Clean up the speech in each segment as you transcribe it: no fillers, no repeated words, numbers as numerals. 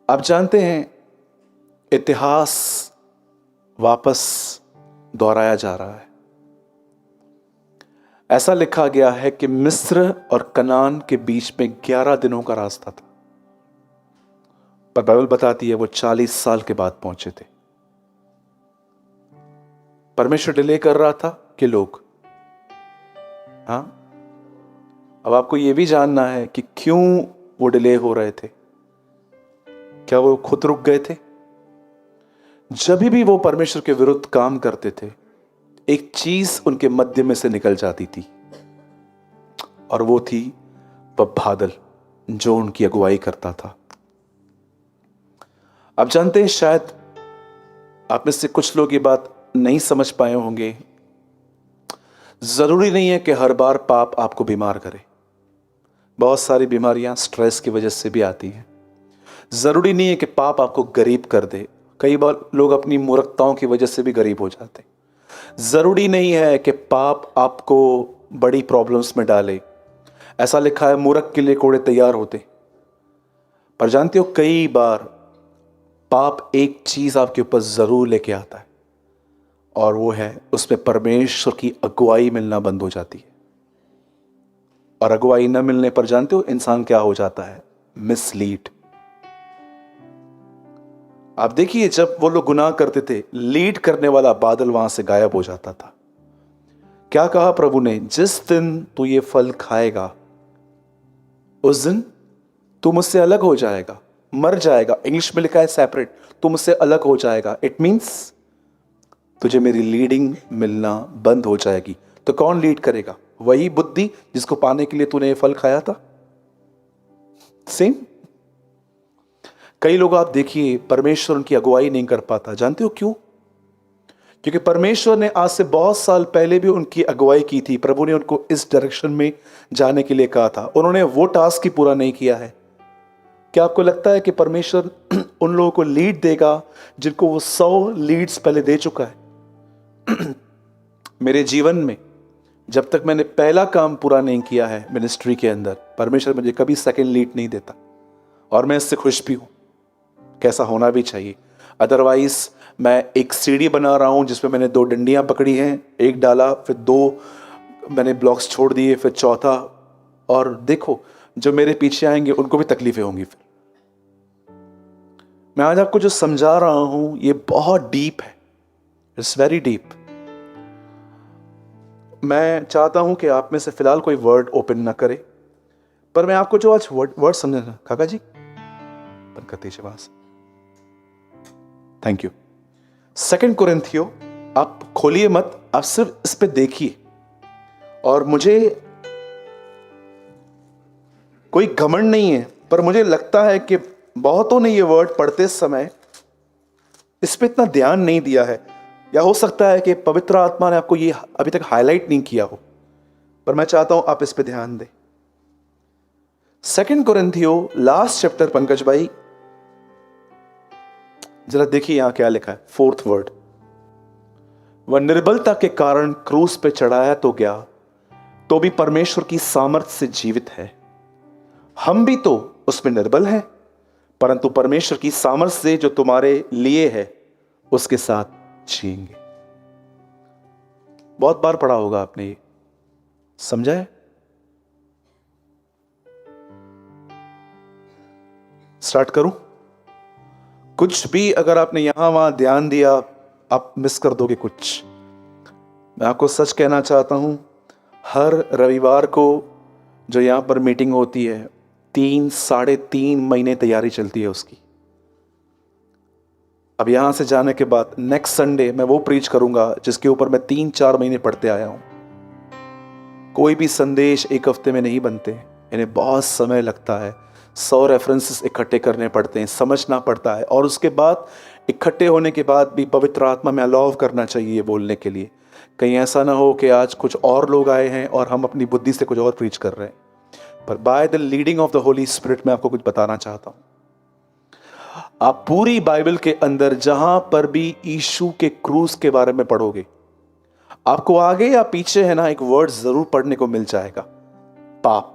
आप जानते हैं इतिहास वापस दोहराया जा रहा है। ऐसा लिखा गया है कि मिस्र और कनान के बीच में 11 दिनों का रास्ता था, पर बाइबल बताती है वो 40 साल के बाद पहुंचे थे। परमेश्वर डिले कर रहा था कि लोग, हाँ, अब आपको यह भी जानना है कि क्यों वो डिले हो रहे थे। क्या वो खुद रुक गए थे? जब भी वो परमेश्वर के विरुद्ध काम करते थे, एक चीज उनके मध्य में से निकल जाती थी, और वो थी वह बादल जो उनकी अगुवाई करता था। आप जानते हैं, शायद आप में से कुछ लोग ये बात नहीं समझ पाए होंगे। जरूरी नहीं है कि हर बार पाप आपको बीमार करे। बहुत सारी बीमारियां स्ट्रेस की वजह से भी आती हैं। जरूरी नहीं है कि पाप आपको गरीब कर दे। कई बार लोग अपनी मूर्खताओं की वजह से भी गरीब हो जाते हैं। जरूरी नहीं है कि पाप आपको बड़ी प्रॉब्लम्स में डाले। ऐसा लिखा है, मूर्ख के लिए कोड़े तैयार होते। पर जानते हो, कई बार पाप एक चीज आपके ऊपर जरूर लेके आता है, और वो है उसमें परमेश्वर की अगुवाई मिलना बंद हो जाती है। और अगुवाई न मिलने पर जानते हो इंसान क्या हो जाता है? मिसलीड। आप देखिए, जब वो लोग गुनाह करते थे, लीड करने वाला बादल वहां से गायब हो जाता था। क्या कहा प्रभु ने? जिस दिन तू ये फल खाएगा उस दिन तू मुझसे अलग हो जाएगा, मर जाएगा। इंग्लिश में लिखा है सेपरेट। तू मुझसे अलग हो जाएगा। इट मींस तुझे मेरी लीडिंग मिलना बंद हो जाएगी। तो कौन लीड करेगा? वही बुद्धि जिसको पाने के लिए तूने ये फल खाया था। सेम। कई लोग आप देखिए, परमेश्वर उनकी अगुवाई नहीं कर पाता। जानते हो क्यों? क्योंकि परमेश्वर ने आज से बहुत साल पहले भी उनकी अगुवाई की थी। प्रभु ने उनको इस डायरेक्शन में जाने के लिए कहा था। उन्होंने वो टास्क ही पूरा नहीं किया है। क्या आपको लगता है कि परमेश्वर उन लोगों को लीड देगा जिनको वो 100 लीड्स पहले दे चुका है? मेरे जीवन में जब तक मैंने पहला काम पूरा नहीं किया है मिनिस्ट्री के अंदर, परमेश्वर मुझे कभी सेकंड लीड नहीं देता, और मैं इससे खुश भी हूं। कैसा होना भी चाहिए। अदरवाइज मैं एक सीढ़ी बना रहा हूं जिसमें मैंने 2 डंडियां पकड़ी हैं, एक डाला, फिर 2 मैंने ब्लॉक्स छोड़ दिए, फिर चौथा, और देखो जो मेरे पीछे आएंगे उनको भी तकलीफें होंगी। फिर मैं आज आपको जो समझा रहा हूं ये बहुत डीप है। It's very deep. मैं चाहता हूं कि आप में से फिलहाल कोई वर्ड ओपन ना करे, पर मैं आपको जो आज वर्ड समझाना, काका जी बरकत शबास, थैंक यू। 2 कुरिन्थियो आप खोलिए मत, आप सिर्फ इस पे देखिए। और मुझे कोई घमंड नहीं है, पर मुझे लगता है कि बहुतों ने ये वर्ड पढ़ते समय इस पे इतना ध्यान नहीं दिया है, या हो सकता है कि पवित्र आत्मा ने आपको ये अभी तक हाईलाइट नहीं किया हो, पर मैं चाहता हूं आप इस पे ध्यान दें। 2 कुरिन्थियो लास्ट चैप्टर, पंकज भाई जरा देखिए यहां क्या लिखा है। 4th वर्ड, वह निर्बलता के कारण क्रूस पे चढ़ाया तो गया, तो भी परमेश्वर की सामर्थ्य से जीवित है। हम भी तो उसमें निर्बल हैं, परंतु परमेश्वर की सामर्थ्य से जो तुम्हारे लिए है उसके साथ जिएंगे। बहुत बार पढ़ा होगा आपने, ये समझा है? स्टार्ट करूं? कुछ भी अगर आपने यहां वहां ध्यान दिया, आप मिस कर दोगे कुछ। मैं आपको सच कहना चाहता हूं, हर रविवार को जो यहां पर मीटिंग होती है, 3-3.5 महीने तैयारी चलती है उसकी। अब यहां से जाने के बाद नेक्स्ट संडे मैं वो प्रीच करूंगा जिसके ऊपर मैं 3-4 महीने पढ़ते आया हूं। कोई भी संदेश एक हफ्ते में नहीं बनते, इन्हें बहुत समय लगता है। 100 रेफरेंसेस इकट्ठे करने पड़ते हैं, समझना पड़ता है, और उसके बाद इकट्ठे होने के बाद भी पवित्र आत्मा में अलाउ करना चाहिए बोलने के लिए। कहीं ऐसा ना हो कि आज कुछ और लोग आए हैं और हम अपनी बुद्धि से कुछ और प्रीच कर रहे हैं। पर by the leading of the Holi spirit मैं आपको कुछ बताना चाहता हूं। आप पूरी बाइबल के अंदर जहां पर भी यीशु के क्रूस के बारे में पढ़ोगे, आपको आगे या पीछे है ना एक वर्ड जरूर पढ़ने को मिल जाएगा, पाप।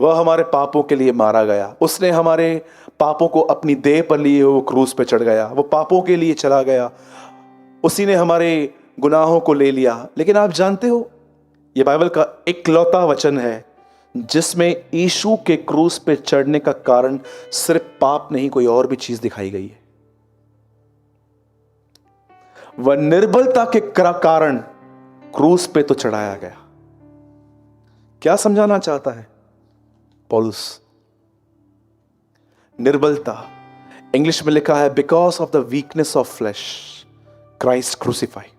वह हमारे पापों के लिए मारा गया, उसने हमारे पापों को अपनी देह पर लिए वो क्रूस पे चढ़ गया, वो पापों के लिए चला गया, उसी ने हमारे गुनाहों को ले लिया। लेकिन आप जानते हो, ये बाइबल का इकलौता वचन है जिसमें यीशु के क्रूस पे चढ़ने का कारण सिर्फ पाप नहीं, कोई और भी चीज दिखाई गई है। वह निर्बलता के कारण क्रूस पे तो चढ़ाया गया। क्या समझाना चाहता है पौलुस? निर्बलता, इंग्लिश में लिखा है because of the weakness of flesh Christ crucified.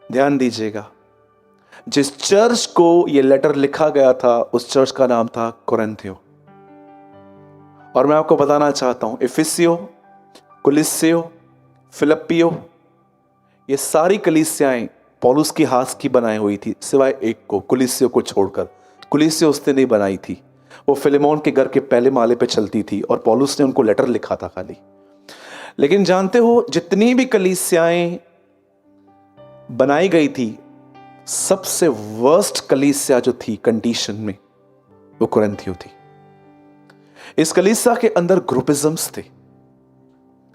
ध्यान दीजिएगा, जिस चर्च को यह लेटर लिखा गया था उस चर्च का नाम था कोरिन्थियो। और मैं आपको बताना चाहता हूं, इफिसियो, कुलिस्सियो, फिलिप्पियो, ये सारी कलीसियाएं पौलुस की हाथ की बनाई हुई थी, सिवाय एक को, कुलिस्सियो को छोड़कर। कुलिस्सियो उसने नहीं बनाई थी, वो फिलेमोन के घर के पहले माले पे चलती थी और पौलुस ने उनको लेटर लिखा था खाली। लेकिन जानते हो, जितनी भी कलीसियाएं बनाई गई थी, सबसे वर्स्ट कलीसिया जो थी कंडीशन में, वो कोरिन्थियो थी। इस कलीसिया के अंदर ग्रुपिज्म्स थे।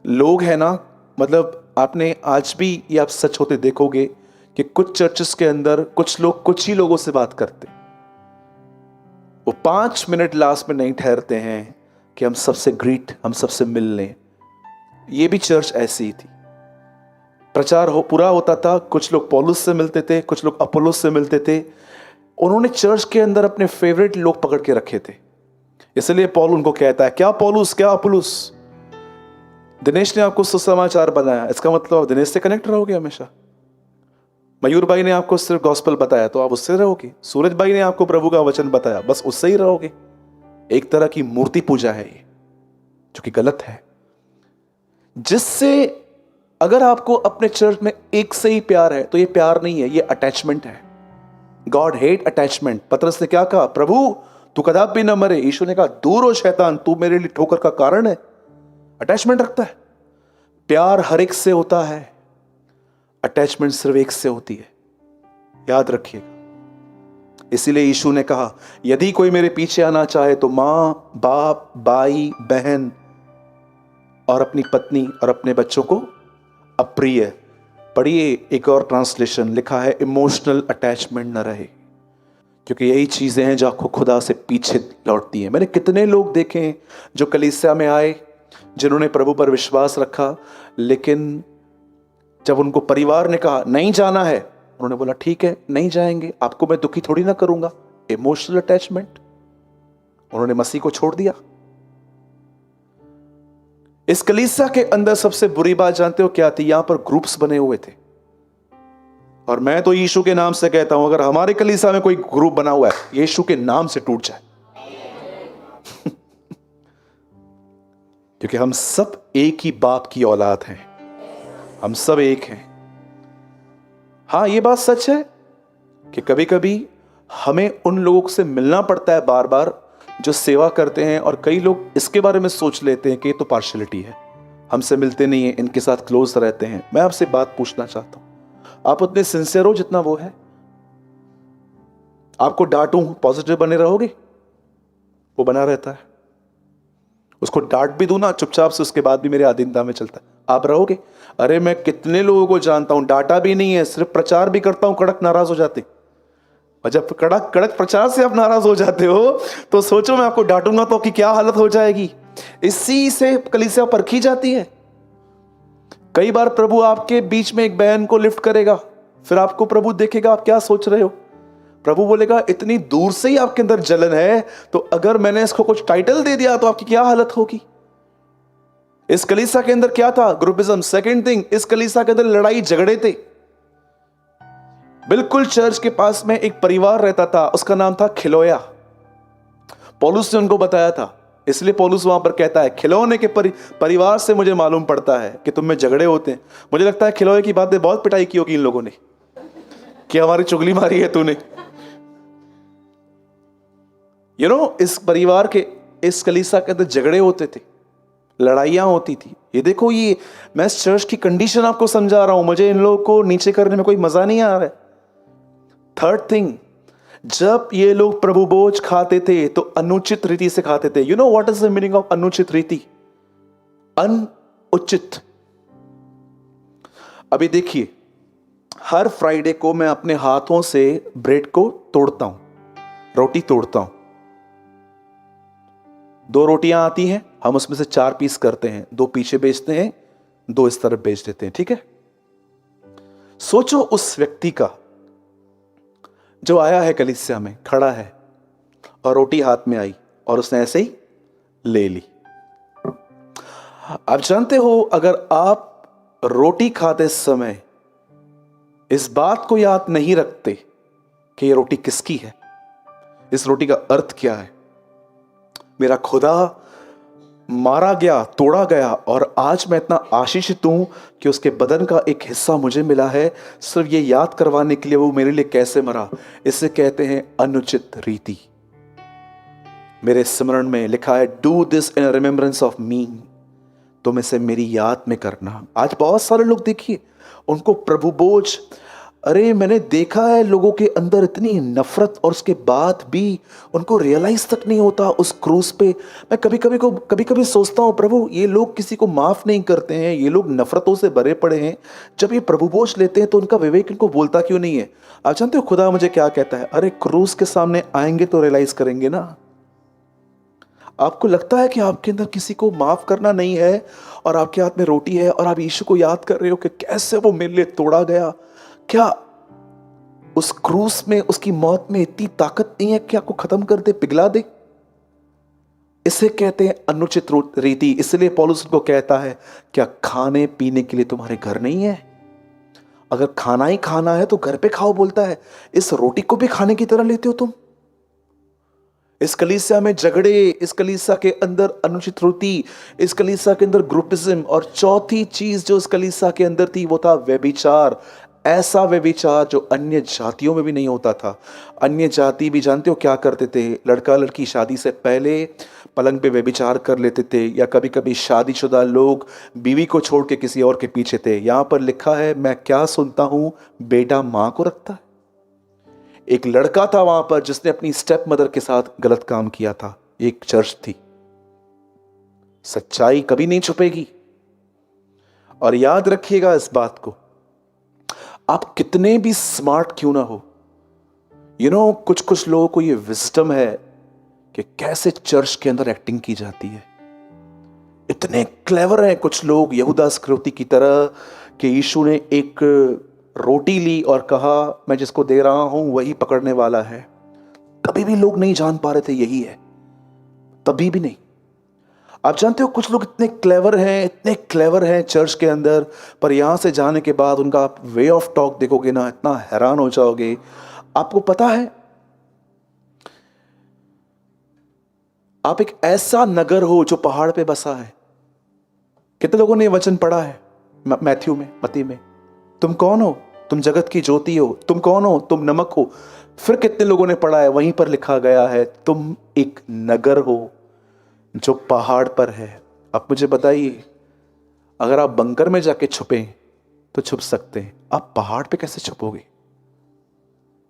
लोग है ना, मतलब आपने आज भी ये आप सच होते देखोगे कि कुछ चर्चेस के अंदर कुछ लोग कुछ ही लोगों से बात करते, वो 5 मिनट लास्ट में नहीं ठहरते हैं कि हम सबसे ग्रीट, हम सबसे मिल लें। ये भी चर्च ऐसी ही थी। प्रचार पूरा होता था, कुछ लोग पौलुस से मिलते थे, कुछ लोग अपोलोस से मिलते थे। उन्होंने चर्च के अंदर अपने फेवरेट लोग पकड़ के रखे थे। इसलिए पौल उनको कहता है, क्या पौलुस, क्या अपोलोस, दिनेश ने आपको सुसमाचार बनाया, इसका मतलब आप दिनेश से कनेक्ट रहोगे हमेशा। मयूर भाई ने आपको सिर्फ गॉस्पेल बताया तो आप उससे रहोगे। सूरज भाई ने आपको प्रभु का वचन बताया, बस उससे ही रहोगे। एक तरह की मूर्ति पूजा है ये, जो कि गलत है। जिससे अगर आपको अपने चर्च में एक से ही प्यार है तो ये प्यार नहीं है, ये अटैचमेंट है। God hate attachment. पतरस ने क्या कहा? प्रभु तू कदापि न मरे। यीशु ने कहा दूर हो शैतान, तू मेरे लिए ठोकर का कारण है। अटैचमेंट रखता है। प्यार हर एक से होता है, अटैचमेंट सिर्फ एक से होती है, याद रखिएगा। इसीलिए यीशु ने कहा यदि कोई मेरे पीछे आना चाहे तो मां, बाप, भाई, बहन और अपनी पत्नी और अपने बच्चों को अप्रिय। पढ़िए, एक और ट्रांसलेशन लिखा है इमोशनल अटैचमेंट न रहे, क्योंकि यही चीजें हैं जो आपको खुदा से पीछे लौटती हैं। मैंने कितने लोग देखे हैं जो कलीसिया में आए, जिन्होंने प्रभु पर विश्वास रखा, लेकिन जब उनको परिवार ने कहा नहीं जाना है, उन्होंने बोला ठीक है नहीं जाएंगे, आपको मैं दुखी थोड़ी ना करूंगा। इमोशनल अटैचमेंट, उन्होंने मसीह को छोड़ दिया। इस कलीसिया के अंदर सबसे बुरी बात जानते हो क्या थी? यहां पर ग्रुप्स बने हुए थे। और मैं तो यीशु के नाम से कहता हूं, अगर हमारे कलीसिया में कोई ग्रुप बना हुआ है, यीशु के नाम से टूट जाए। क्योंकि हम सब एक ही बाप की औलाद हैं, हम सब एक हैं। हां, यह बात सच है कि कभी कभी हमें उन लोगों से मिलना पड़ता है बार बार जो सेवा करते हैं, और कई लोग इसके बारे में सोच लेते हैं कि ये तो पार्शियलिटी है, हमसे मिलते नहीं है, इनके साथ क्लोज रहते हैं। मैं आपसे बात पूछना चाहता हूं, आप उतने सिंसियर हो जितना वो है? आपको डांटूं, पॉजिटिव बने रहोगे? वो बना रहता है। उसको डांट भी दूं ना चुपचाप से, उसके बाद भी मेरे अधीनता में चलता है, आप रहोगे? अरे मैं कितने लोगों को जानता हूं, डांटा भी नहीं है, सिर्फ प्रचार भी करता हूं, कड़क नाराज हो जाते। और जब कड़क कड़क प्रचार से आप नाराज हो जाते हो तो सोचो मैं आपको डांटूंगा तो कि क्या हालत हो जाएगी। इसी से कलीसिया परखी जाती है। कई बार प्रभु आपके बीच में एक बहन को लिफ्ट करेगा, फिर आपको प्रभु देखेगा आप क्या सोच रहे हो। प्रभु बोलेगा इतनी दूर से ही आपके अंदर जलन है, तो अगर मैंने इसको कुछ टाइटल दे दिया तो आपकी क्या हालत होगी। इस कलीसिया के अंदर क्या था? ग्रुपिज्म। सेकंड थिंग, इस कलीसिया के अंदर लड़ाई झगड़े थे। बिल्कुल चर्च के पास में एक परिवार रहता था, उसका नाम था खिलोया। पौलुस ने उनको बताया था, इसलिए पौलुस वहां पर कहता है खिलौने के परिवार से मुझे मालूम पड़ता है कि तुम में झगड़े होते हैं। मुझे लगता है खिलौने की बातें बहुत पिटाई की होगी इन लोगों ने कि हमारी चुगली मारी है तूने। इस परिवार के, इस कलीसिया के अंदर झगड़े होते थे, लड़ाइयां होती थी। ये देखो, ये मैं इस चर्च की कंडीशन आपको समझा रहा हूं, मुझे इन लोगों को नीचे करने में कोई मजा नहीं आ रहा है। थर्ड थिंग, जब ये लोग प्रभु भोज खाते थे तो अनुचित रीति से खाते थे। You know what is the meaning of अनुचित रीति? अनुचित। अभी देखिए, हर फ्राइडे को मैं अपने हाथों से ब्रेड को तोड़ता हूं, रोटी तोड़ता हूं। 2 रोटियां आती हैं, हम उसमें से 4 पीस करते हैं, 2 पीछे बेचते हैं, 2 इस तरफ बेच देते हैं। ठीक है, सोचो उस व्यक्ति का जो आया है कलीसिया में, खड़ा है और रोटी हाथ में आई और उसने ऐसे ही ले ली। आप जानते हो, अगर आप रोटी खाते समय इस बात को याद नहीं रखते कि ये रोटी किसकी है, इस रोटी का अर्थ क्या है, मेरा खुदा मारा गया, तोड़ा गया और आज मैं इतना आशीषित हूं कि उसके बदन का एक हिस्सा मुझे मिला है, सिर्फ ये याद करवाने के लिए वो मेरे लिए कैसे मरा। इसे कहते हैं अनुचित रीति। मेरे स्मरण में लिखा है, do this in remembrance of me, तुम इसे मेरी याद में करना। आज बहुत सारे लोग देखिए, उनको प्रभु बोझ, अरे मैंने देखा है लोगों के अंदर इतनी नफरत और उसके बाद भी उनको रियलाइज तक नहीं होता उस क्रूस पे। मैं कभी कभी सोचता हूँ, प्रभु ये लोग किसी को माफ नहीं करते हैं, ये लोग नफरतों से भरे पड़े हैं, जब ये प्रभु बोझ लेते हैं तो उनका विवेक इनको बोलता क्यों नहीं है? आप जानते हो खुदा मुझे क्या कहता है? अरे क्रूस के सामने आएंगे तो रियलाइज करेंगे ना। आपको लगता है कि आपके अंदर किसी को माफ करना नहीं है और आपके हाथ में रोटी है और आप यीशु को याद कर रहे हो कि कैसे वो मेरे लिए तोड़ा गया। क्या उस क्रूस में, उसकी मौत में इतनी ताकत नहीं है कि आपको खत्म कर दे, पिघला दे? इसे कहते हैं अनुचित रीति। इसलिए पौलुस को कहता है, क्या खाने पीने के लिए तुम्हारे घर नहीं है? अगर खाना ही खाना है तो घर पे खाओ, बोलता है। इस रोटी को भी खाने की तरह लेते हो तुम। इस कलीसिया में झगड़े, इस कलीसिया के अंदर अनुचित रीति, इस कलीसिया के अंदर ग्रुपिज्म, और चौथी चीज जो इस कलीसिया के अंदर थी वो था व्यभिचार। ऐसा व्यभिचार जो अन्य जातियों में भी नहीं होता था। अन्य जाति भी जानते हो क्या करते थे? लड़का लड़की शादी से पहले पलंग पे व्यभिचार कर लेते थे, या कभी कभी शादीशुदा लोग बीवी को छोड़ के किसी और के पीछे थे। यहां पर लिखा है, मैं क्या सुनता हूं, बेटा मां को रखता है। एक लड़का था वहां पर जिसने अपनी स्टेप मदर के साथ गलत काम किया था। एक चर्च थी। सच्चाई कभी नहीं छुपेगी। और याद रखिएगा इस बात को, आप कितने भी स्मार्ट क्यों ना हो, कुछ कुछ लोगों को यह विजडम है कि कैसे चर्च के अंदर एक्टिंग की जाती है। इतने क्लेवर हैं कुछ लोग, यहूदा इस्करियोती की तरह, कि यीशु ने एक रोटी ली और कहा, मैं जिसको दे रहा हूं वही पकड़ने वाला है। कभी भी लोग नहीं जान पा रहे थे यही है, तभी भी नहीं। आप जानते हो कुछ लोग इतने क्लेवर हैं चर्च के अंदर, पर यहां से जाने के बाद उनका आप वे ऑफ टॉक देखोगे ना, इतना हैरान हो जाओगे। आपको पता है, आप एक ऐसा नगर हो जो पहाड़ पे बसा है। कितने लोगों ने वचन पढ़ा है मैथ्यू में, मत्ती में? तुम कौन हो? तुम जगत की ज्योति हो। तुम कौन हो? तुम नमक हो। फिर कितने लोगों ने पढ़ा है, वहीं पर लिखा गया है, तुम एक नगर हो जो पहाड़ पर है। अब मुझे बताइए, अगर आप बंकर में जाके छुपे तो छुप सकते हैं, आप पहाड़ पे कैसे छुपोगे?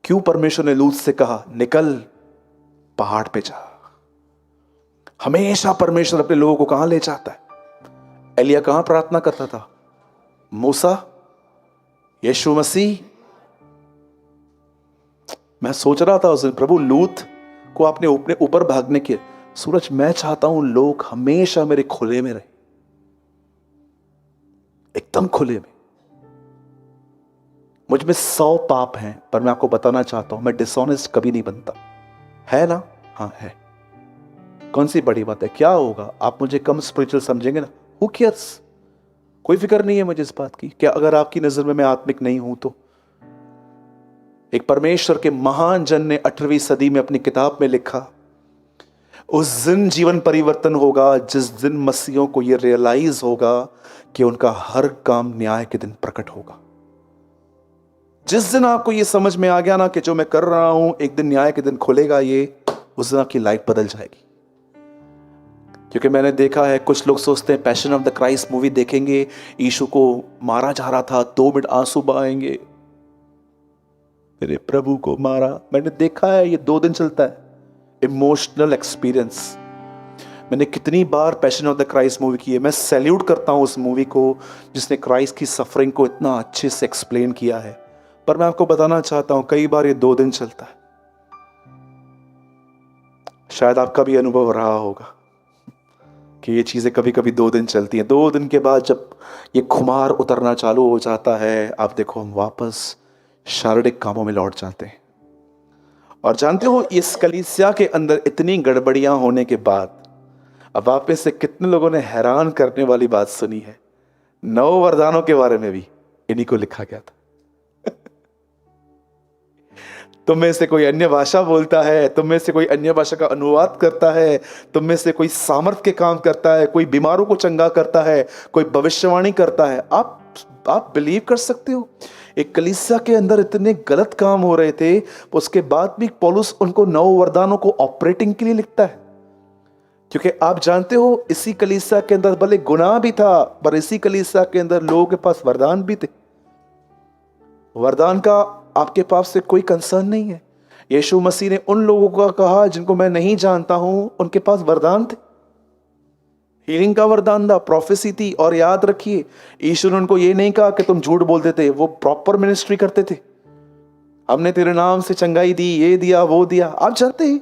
क्यों परमेश्वर ने लूत से कहा, निकल पहाड़ पे जा? हमेशा परमेश्वर अपने लोगों को कहां ले जाता है? एलिया कहां प्रार्थना करता था? मूसा, यीशु मसीह। मैं सोच रहा था उस दिन, प्रभु लूत को आपने अपने ऊपर भागने के, सूरज मैं चाहता हूं लोग हमेशा मेरे खुले में रहे, एकदम खुले में। मुझ में 100 पाप हैं, पर मैं आपको बताना चाहता हूं, मैं डिसऑनेस्ट कभी नहीं बनता। है ना? हाँ है। कौन सी बड़ी बात है? क्या होगा? आप मुझे कम स्पिरिचुअल समझेंगे ना, हु केयर्स? कोई फिक्र नहीं है मुझे इस बात की। क्या अगर आपकी नजर में मैं आत्मिक नहीं हूं तो? एक परमेश्वर के महान जन ने 18वीं सदी में अपनी किताब में लिखा, उस दिन जीवन परिवर्तन होगा जिस दिन मसीहों को यह रियलाइज होगा कि उनका हर काम न्याय के दिन प्रकट होगा। जिस दिन आपको यह समझ में आ गया ना कि जो मैं कर रहा हूं एक दिन न्याय के दिन खुलेगा, ये उस दिन आपकी लाइफ बदल जाएगी। क्योंकि मैंने देखा है, कुछ लोग सोचते हैं passion of the Christ movie देखेंगे, यीशु को मारा जा रहा था, 2 मिनट आंसू बहाएंगे, मेरे प्रभु को मारा। मैंने देखा है, ये 2 दिन चलता है। Emotional experience. मैंने कितनी बार passion of the Christ movie की है। मैं सैल्यूट करता हूँ उस मूवी को जिसने क्राइस्ट की सफरिंग को इतना अच्छे से एक्सप्लेन किया है। पर मैं आपको बताना चाहता हूं, कई बार ये 2 दिन चलता है। शायद आपका भी अनुभव रहा होगा कि ये चीजें कभी कभी 2 दिन चलती हैं। 2 दिन के बाद जब ये खुमार उतरना चालू हो जाता है, आप देखो हम वापस शारीरिक कामों में लौट जाते हैं। और जानते हो, इस कलीसिया के अंदर इतनी गड़बड़ियां होने के बाद अब आप में से कितने लोगों ने हैरान करने वाली बात सुनी है? 9 वरदानों के बारे में भी इन्हीं को लिखा गया था। तुम में से कोई अन्य भाषा बोलता है, तुम में से कोई अन्य भाषा का अनुवाद करता है, तुम में से कोई सामर्थ के काम करता है, कोई बीमारों को चंगा करता है, कोई भविष्यवाणी करता है। आप बिलीव कर सकते हो? एक कलीसिया के अंदर इतने गलत काम हो रहे थे, उसके बाद भी पौलुस उनको 9 वरदानों को ऑपरेटिंग के लिए लिखता है। क्योंकि आप जानते हो, इसी कलीसिया के अंदर भले गुनाह भी था, पर इसी कलीसिया के अंदर लोगों के पास वरदान भी थे। वरदान का आपके पास से कोई कंसर्न नहीं है। यीशु मसीह ने उन लोगों का कहा जिनको मैं नहीं जानता हूं, उनके पास वरदान थे। हीलिंग का वरदान था, प्रोफेसी थी। और याद रखिए, यीशु ने उनको ये नहीं कहा कि तुम झूठ बोलते थे, वो प्रॉपर मिनिस्ट्री करते थे। हमने तेरे नाम से चंगाई दी, ये दिया, वो दिया। आप जानते हैं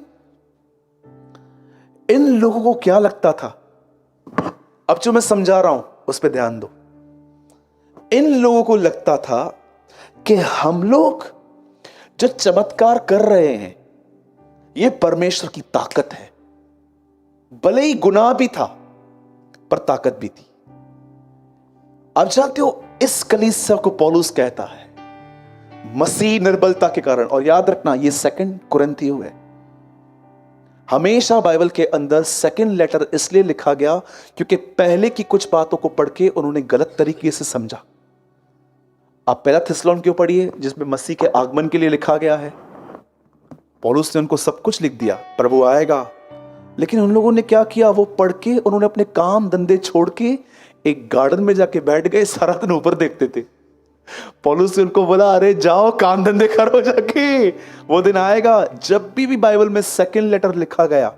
इन लोगों को क्या लगता था? अब जो मैं समझा रहा हूं उस पर ध्यान दो। इन लोगों को लगता था कि हम लोग जो चमत्कार कर रहे हैं ये परमेश्वर की ताकत है। भले ही गुनाह भी था पर ताकत भी थी। आप जानते हो, इस कलीसिया को पौलुस कहता है मसीह निर्बलता के कारण। और याद रखना, ये 2 कुरिन्थियों है। हमेशा बाइबल के अंदर 2nd लेटर इसलिए लिखा गया क्योंकि पहले की कुछ बातों को पढ़ के उन्होंने गलत तरीके से समझा। आप पहला थिस्सलुनीकियों पढ़िए जिसमें मसीह के आगमन के लिए लिखा गया है। पौलुस ने उनको सब कुछ लिख दिया, प्रभु आएगा। लेकिन उन लोगों ने क्या किया? वो पढ़ के उन्होंने अपने काम धंधे छोड़ के एक गार्डन में जाके बैठ गए, सारा दिन ऊपर देखते थे। पौलुस ने उनको बोला, अरे जाओ काम धंधे करो जाके, वो दिन आएगा। जब भी बाइबल में 2nd लेटर लिखा गया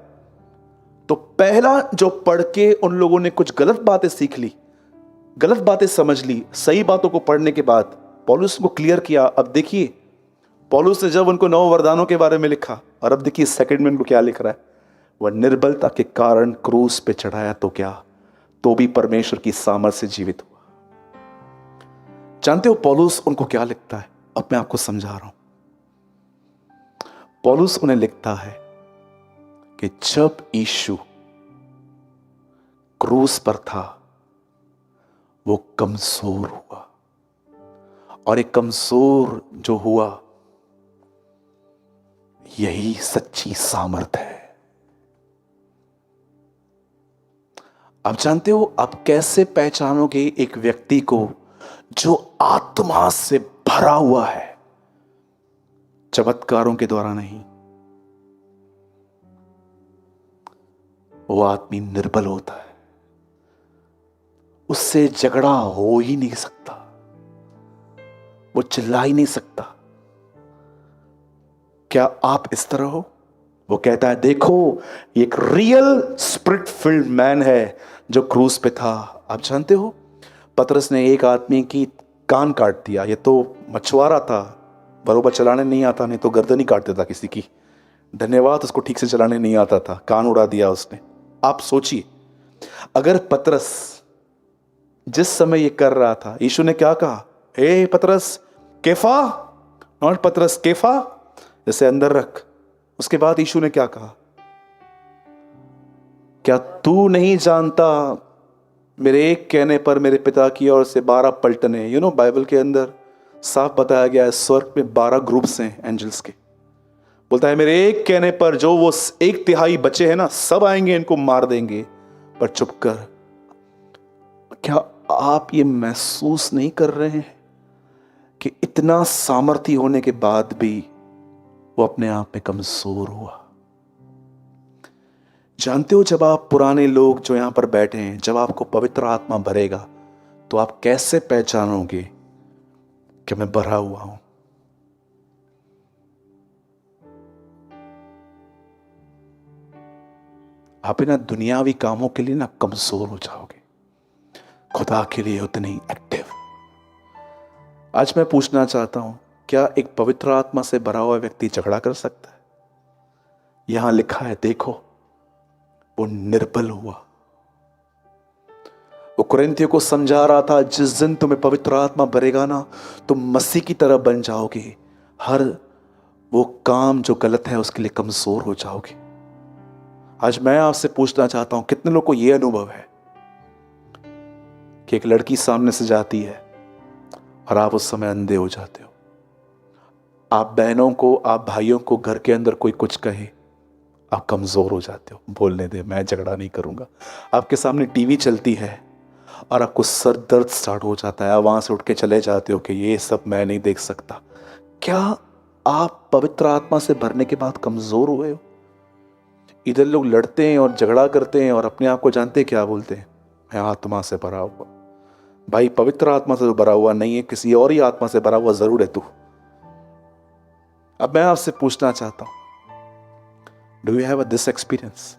तो पहला जो पढ़ के उन लोगों ने कुछ गलत बातें सीख ली, गलत बातें समझ ली, सही बातों को पढ़ने के बाद पौलुस को क्लियर किया। अब देखिए, पौलुस ने जब उनको 9 वरदानों के बारे में लिखा, और अब देखिए 2nd में उनको क्या लिख रहा है? वह निर्बलता के कारण क्रूस पे चढ़ाया तो क्या, तो भी परमेश्वर की सामर्थ से जीवित हुआ। जानते हो पौलुस उनको क्या लिखता है? अब मैं आपको समझा रहा हूं। पौलुस उन्हें लिखता है कि जब यीशु क्रूस पर था वो कमजोर हुआ, और एक कमजोर जो हुआ यही सच्ची सामर्थ है। आप जानते हो, आप कैसे पहचानोगे एक व्यक्ति को जो आत्मा से भरा हुआ है? चमत्कारों के द्वारा नहीं। वो आदमी निर्बल होता है, उससे झगड़ा हो ही नहीं सकता, वो चिल्ला ही नहीं सकता। क्या आप इस तरह हो? वो कहता है, देखो ये एक रियल स्पिरिट फिल्ड मैन है जो क्रूस पे था। आप जानते हो, पतरस ने एक आदमी की कान काट दिया। ये तो मछुआरा था, बरोबर चलाने नहीं आता, नहीं तो गर्दन ही काट देता किसी की। धन्यवाद, उसको ठीक से चलाने नहीं आता था, कान उड़ा दिया उसने। आप सोचिए, अगर पतरस जिस समय ये कर रहा था, यीशु ने क्या कहा? ए पतरस, केफा, नॉट पतरस, केफा, जैसे अंदर रख। उसके बाद यीशु ने क्या कहा? क्या तू नहीं जानता मेरे एक कहने पर मेरे पिता की ओर से 12 पलटने? बाइबल के अंदर साफ बताया गया है, स्वर्ग में 12 ग्रुप्स हैं एंजल्स के। बोलता है मेरे एक कहने पर जो वो 1/3 बचे हैं ना, सब आएंगे, इनको मार देंगे, पर चुप कर। क्या आप ये महसूस नहीं कर रहे हैं कि इतना सामर्थ्य होने के बाद भी वो अपने आप में कमजोर हुआ? जानते हो, जब आप पुराने लोग जो यहां पर बैठे हैं, जब आपको पवित्र आत्मा भरेगा तो आप कैसे पहचानोगे कि मैं भरा हुआ हूं? आप ना दुनियावी कामों के लिए ना कमजोर हो जाओगे, खुदा के लिए उतने ही एक्टिव। आज मैं पूछना चाहता हूं, क्या एक पवित्र आत्मा से भरा हुआ व्यक्ति झगड़ा कर सकता है? यहां लिखा है, देखो वो निर्बल हुआ। वो कुरिन्थियों को समझा रहा था, जिस दिन तुम्हें पवित्र आत्मा भरेगा ना, तुम मसीह की तरह बन जाओगे। हर वो काम जो गलत है उसके लिए कमजोर हो जाओगे। आज मैं आपसे पूछना चाहता हूं, कितने लोग को यह अनुभव है कि एक लड़की सामने से जाती है और आप उस समय अंधे हो जाते हो। आप बहनों को, आप भाइयों को घर के अंदर कोई कुछ कहे, आप कमजोर हो जाते हो। बोलने दे, मैं झगड़ा नहीं करूंगा। आपके सामने टीवी चलती है और आपको सर दर्द स्टार्ट हो जाता है, आप वहां से उठ के चले जाते हो कि ये सब मैं नहीं देख सकता। क्या आप पवित्र आत्मा से भरने के बाद कमजोर हुए हो? इधर लोग लड़ते हैं और झगड़ा करते हैं और अपने आप को जानते क्या बोलते हैं, मैं आत्मा से भरा हुआ। भाई, पवित्र आत्मा से तो भरा हुआ नहीं है, किसी और ही आत्मा से भरा हुआ जरूर है तू। अब मैं आपसे पूछना चाहता हूं, do you have this experience?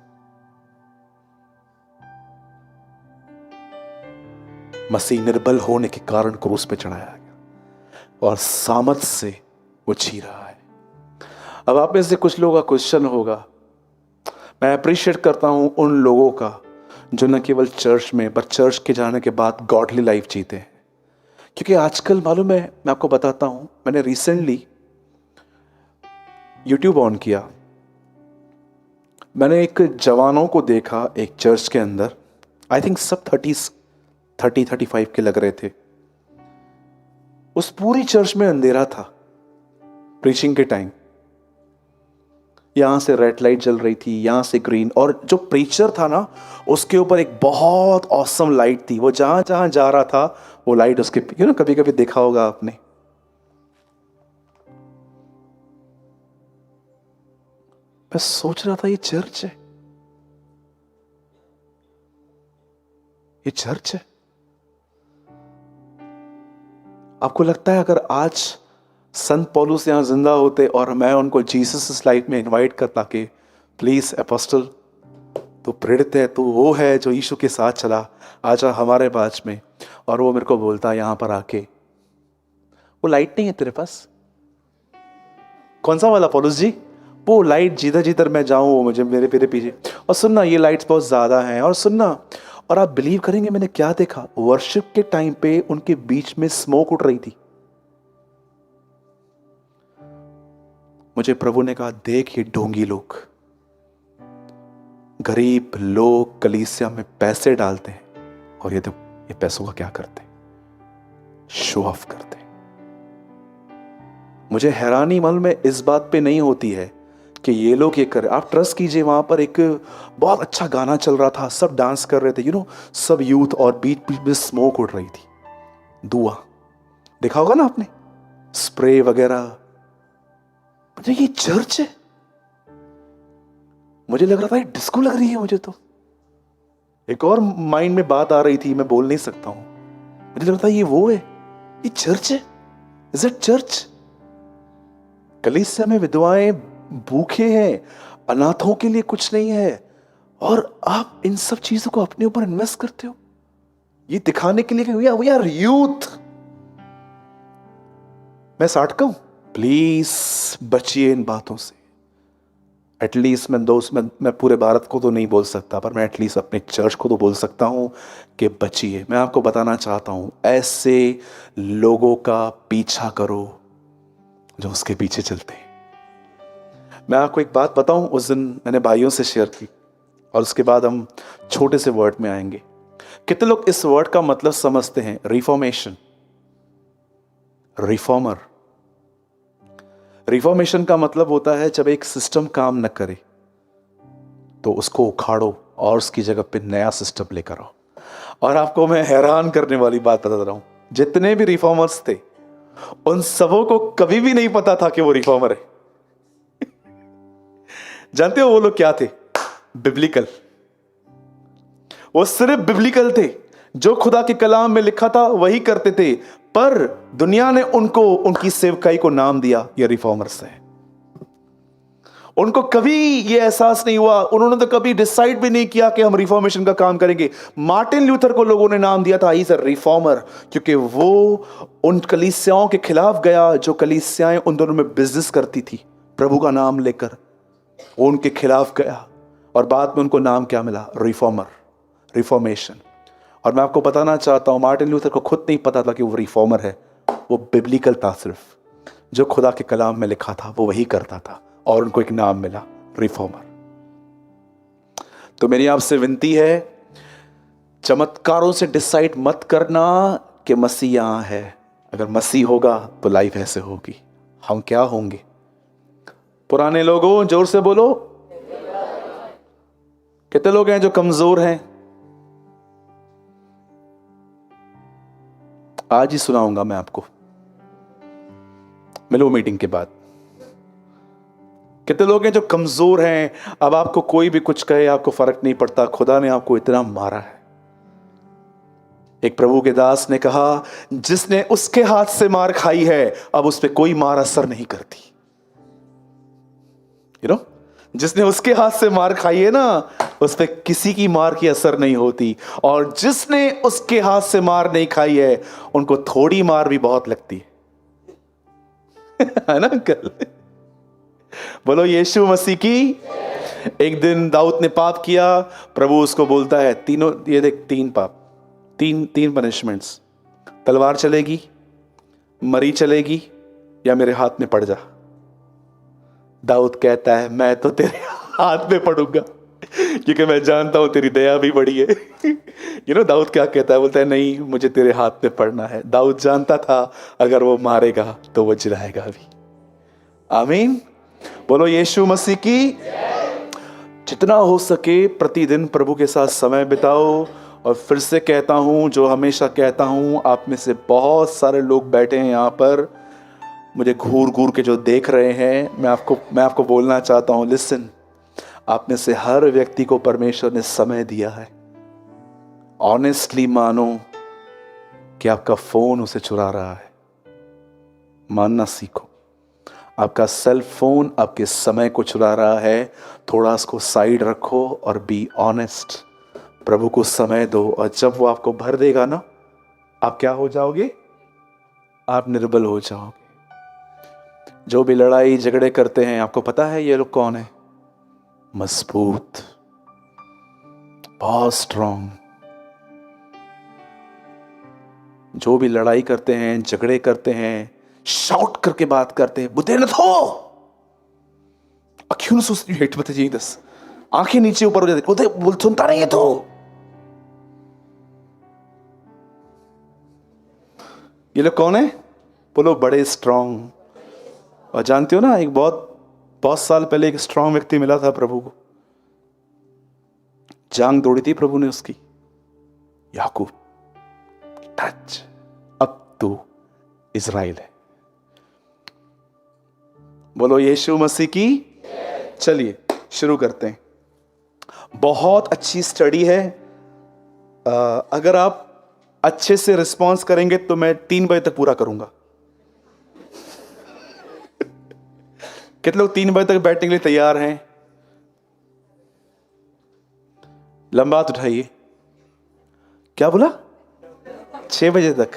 मसीह निर्बल होने के कारण क्रूस पे चढ़ाया गया और सामर्थ से वो जी रहा है। अब आप में से कुछ लोगों का क्वेश्चन होगा, मैं अप्रिशिएट करता हूं उन लोगों का जो न केवल चर्च में पर चर्च के जाने के बाद गॉडली लाइफ जीते हैं। क्योंकि आजकल मालूम है, मैं आपको बताता हूं, मैंने रिसेंटली यूट्यूब ऑन किया, मैंने एक जवानों को देखा एक चर्च के अंदर। आई थिंक सब 35 के लग रहे थे। उस पूरी चर्च में अंधेरा था प्रीचिंग के टाइम। यहां से रेड लाइट जल रही थी, यहां से ग्रीन, और जो प्रीचर था ना उसके ऊपर एक बहुत ऑसम लाइट थी। वो जहां जहां जा रहा था वो लाइट उसके, कभी कभी देखा होगा आपने। मैं सोच रहा था ये चर्च है, ये चर्च है। आपको लगता है अगर आज संत पौलुस यहां जिंदा होते और मैं उनको जीसस इस लाइफ में इनवाइट करता कि प्लीज एपोस्टल, तू प्रेरित है, तू वो है जो यीशु के साथ चला, आजा हमारे बैच में, और वो मेरे को बोलता यहां पर आके वो लाइट नहीं है तेरे पास? कौन सा वाला पौलुस जी? वो लाइट जिधर जिधर मैं जाऊं वो मुझे मेरे पीछे। और सुनना, ये लाइट्स बहुत ज्यादा हैं। और सुनना, और आप बिलीव करेंगे मैंने क्या देखा? वर्शिप के टाइम पे उनके बीच में स्मोक उठ रही थी। मुझे प्रभु ने कहा, देख ये ढोंगी लोग, गरीब लोग कलीसिया में पैसे डालते हैं और ये पैसों का क्या करते हैं? शो ऑफ करते हैं। मुझे हैरानी मालूम है इस बात पे नहीं होती है कि ये लोग ये कर, आप ट्रस्ट कीजिए, वहां पर एक बहुत अच्छा गाना चल रहा था, सब डांस कर रहे थे, सब यूथ, और बीच बीच में स्मोक उड़ रही थी, धुआं। देखा होगा ना आपने, स्प्रे वगैरह। मुझे ये चर्च है? मुझे लग रहा था ये डिस्को लग रही है मुझे तो। एक और माइंड में बात आ रही थी, मैं बोल नहीं सकता हूं। मुझे लग रहा था ये वो है, ये चर्च है। Is it church? कलीसिया में विधवाएं भूखे हैं, अनाथों के लिए कुछ नहीं है, और आप इन सब चीजों को अपने ऊपर इन्वेस्ट करते हो ये दिखाने के लिए कि वी आर यूथ। मैं 60 का हूं, प्लीज बचिए इन बातों से। एटलीस्ट मैं पूरे भारत को तो नहीं बोल सकता, पर मैं एटलीस्ट अपने चर्च को तो बोल सकता हूं कि बचिए। मैं आपको बताना चाहता हूं, ऐसे लोगों का पीछा करो जो उसके पीछे चलते हैं। मैं आपको एक बात बताऊं, उस दिन मैंने भाइयों से शेयर की, और उसके बाद हम छोटे से वर्ड में आएंगे। कितने लोग इस वर्ड का मतलब समझते हैं? Reformation, reformer. रिफॉर्मेशन का मतलब होता है जब एक सिस्टम काम न करे तो उसको उखाड़ो और उसकी जगह पे नया सिस्टम लेकर आओ। और आपको मैं हैरान करने वाली बात बता रहा हूं, जितने भी रिफॉर्मर्स थे उन सबों को कभी भी नहीं पता था कि वो रिफॉर्मर है। जानते हो वो लोग क्या थे? बिब्लिकल। वो सिर्फ बिब्लिकल थे, जो खुदा के कलाम में लिखा था वही करते थे, पर दुनिया ने उनको, उनकी सेवकाई को नाम दिया ये रिफॉर्मर्स है। उनको कभी ये एहसास नहीं हुआ, उन्होंने तो कभी डिसाइड भी नहीं किया कि हम रिफॉर्मेशन का काम करेंगे। मार्टिन लूथर को लोगों ने नाम दिया था ही सर रिफॉर्मर, क्योंकि वो उन कलीसियाओं के खिलाफ गया जो कलीसियाएं उन दोनों में बिजनेस करती थी प्रभु का नाम लेकर, वो उनके खिलाफ गया और बाद में उनको नाम क्या मिला? Reformer, reformation. और मैं आपको बताना चाहता हूं, मार्टिन लूथर को खुद नहीं पता था कि वो रिफॉर्मर है, वो बिब्लिकल था, सिर्फ जो खुदा के कलाम में लिखा था वो वही करता था और उनको एक नाम मिला, रिफॉर्मर। तो मेरी आपसे विनती है, चमत्कारों से डिसाइड मत करना कि मसीह यहां है। अगर मसीह होगा तो लाइफ ऐसे होगी। हम क्या होंगे? पुराने लोगों, जोर से बोलो। कितने लोग हैं जो कमजोर हैं? आज ही सुनाऊंगा मैं आपको, मिलो मीटिंग के बाद। कितने लोग हैं जो कमजोर हैं? अब आपको कोई भी कुछ कहे आपको फर्क नहीं पड़ता, खुदा ने आपको इतना मारा है। एक प्रभु के दास ने कहा, जिसने उसके हाथ से मार खाई है अब उस पर कोई मार असर नहीं करती। जिसने उसके हाथ से मार खाई है ना, उस पर किसी की मार की असर नहीं होती। और जिसने उसके हाथ से मार नहीं खाई है उनको थोड़ी मार भी बहुत लगती है ना अंकल? बोलो यीशु मसीह की। एक दिन दाऊद ने पाप किया, प्रभु उसको बोलता है तीनों, ये देख, तीन पाप, तीन पनिशमेंट्स, तलवार चलेगी, मरी चलेगी, या मेरे हाथ में पड़ जा। दाऊद कहता है मैं तो तेरे हाथ में पड़ूंगा क्योंकि मैं जानता हूं तेरी दया भी बड़ी है। दाऊद क्या कहता है? बोलता है नहीं, मुझे तेरे हाथ में पड़ना है। दाऊद जानता था अगर वो मारेगा तो वो जिलाएगा भी। आमीन। बोलो यीशु मसीह की। जितना हो सके प्रतिदिन प्रभु के साथ समय बिताओ। और फिर से कहता हूं, जो हमेशा कहता हूं, आप में से बहुत सारे लोग बैठे हैं यहाँ पर, मुझे घूर घूर के जो देख रहे हैं, मैं आपको बोलना चाहता हूं, लिसन, आप में से हर व्यक्ति को परमेश्वर ने समय दिया है। ऑनेस्टली मानो कि आपका फोन उसे चुरा रहा है। मानना सीखो, आपका सेल फोन आपके समय को चुरा रहा है। थोड़ा उसको साइड रखो और बी ऑनेस्ट। प्रभु को समय दो, और जब वो आपको भर देगा ना, आप क्या हो जाओगे? आप निर्बल हो जाओगे। जो भी लड़ाई झगड़े करते हैं, आपको पता है ये लोग कौन है? मजबूत, बहुत स्ट्रांग। जो भी लड़ाई करते हैं, झगड़े करते हैं, शाउट करके बात करते हैं, बुद्धे न थो क्यों सोचती हेट बता जी, दस आंखें नीचे ऊपर हो जाती, बुद्धे बोल सुनता नहीं है तो। ये लोग कौन है? बोलो बड़े स्ट्रांग। और जानते हो ना, एक बहुत साल पहले एक स्ट्रांग व्यक्ति मिला था प्रभु को, जांग दौड़ी थी प्रभु ने उसकी, याकूब, टच, अब तू इजराइल है। बोलो यीशु मसीह की। चलिए शुरू करते हैं। बहुत अच्छी स्टडी है। अगर आप अच्छे से रिस्पॉन्स करेंगे तो मैं 3 बजे तक पूरा करूंगा। कितने लोग 3 बजे तक बैठने के लिए तैयार हैं? लंबा हाथ उठाइए। क्या बोला? 6 बजे तक?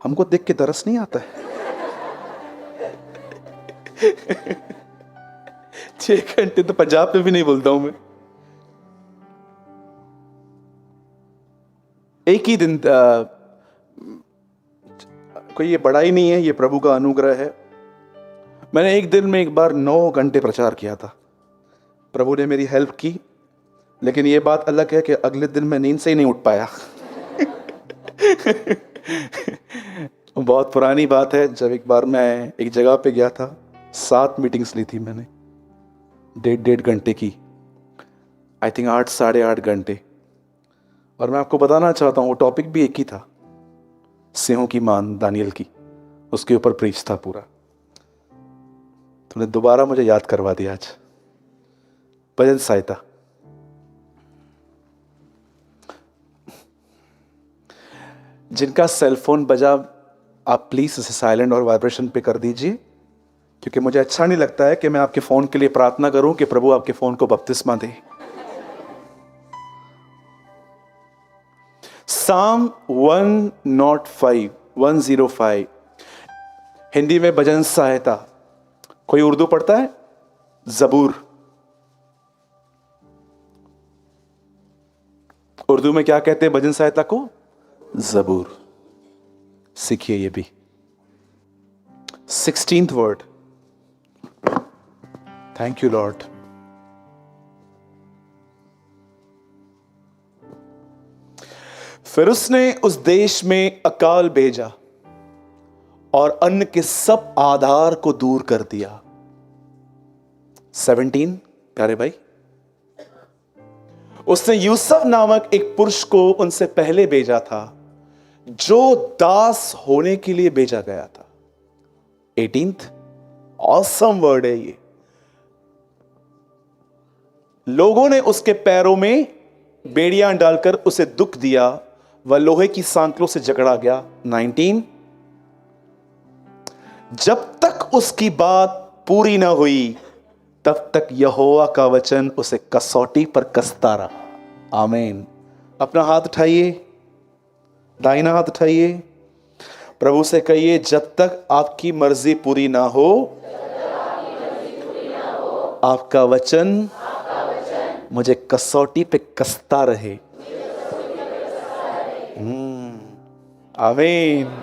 हमको देख के तरस नहीं आता है। 6 घंटे तो पंजाब में भी नहीं बोलता हूं मैं। एक ही दिन, कोई ये बड़ा ही नहीं है, ये प्रभु का अनुग्रह है। मैंने एक दिन में एक बार 9 घंटे प्रचार किया था। प्रभु ने मेरी हेल्प की, लेकिन ये बात अलग है कि अगले दिन मैं नींद से ही नहीं उठ पाया। बहुत पुरानी बात है, जब एक बार मैं एक जगह पे गया था, 7 मीटिंग्स ली थी मैंने, 1.5 घंटे की, आई थिंक 8 साढ़े 8 घंटे। और मैं आपको बताना चाहता हूँ, वो टॉपिक भी एक ही था, सिंहों की मान, दानियल की, उसके ऊपर प्रीच था पूरा। तुमने दोबारा मुझे याद करवा दिया आज। भजन सहायता। जिनका सेलफोन बजा, आप प्लीज इसे साइलेंट और वाइब्रेशन पे कर दीजिए। क्योंकि मुझे अच्छा नहीं लगता है कि मैं आपके फोन के लिए प्रार्थना करूं कि प्रभु आपके फोन को बपतिस्मा दे। साम 105 हिंदी में भजन सहायता। कोई उर्दू पढ़ता है? जबूर। उर्दू में क्या कहते हैं भजन सहायता को? जबूर। सीखिए ये भी। 16th word. Thank you Lord. फिर उसने उस देश में अकाल भेजा और अन्न के सब आधार को दूर कर दिया। 17 प्यारे भाई। उसने यूसुफ नामक एक पुरुष को उनसे पहले भेजा था, जो दास होने के लिए भेजा गया था। 18th ऑसम वर्ड है ये। लोगों ने उसके पैरों में बेड़ियां डालकर उसे दुख दिया, वह लोहे की सांकलों से जकड़ा गया। 19 जब तक उसकी बात पूरी ना हुई तब तक यहोवा का वचन उसे कसौटी पर कसता रहा। आमीन। अपना हाथ उठाइए, दाहिना हाथ उठाइए, प्रभु से कहिए, जब तक आपकी मर्जी पूरी ना हो आपका वचन मुझे कसौटी पे कसता रहे। आमीन।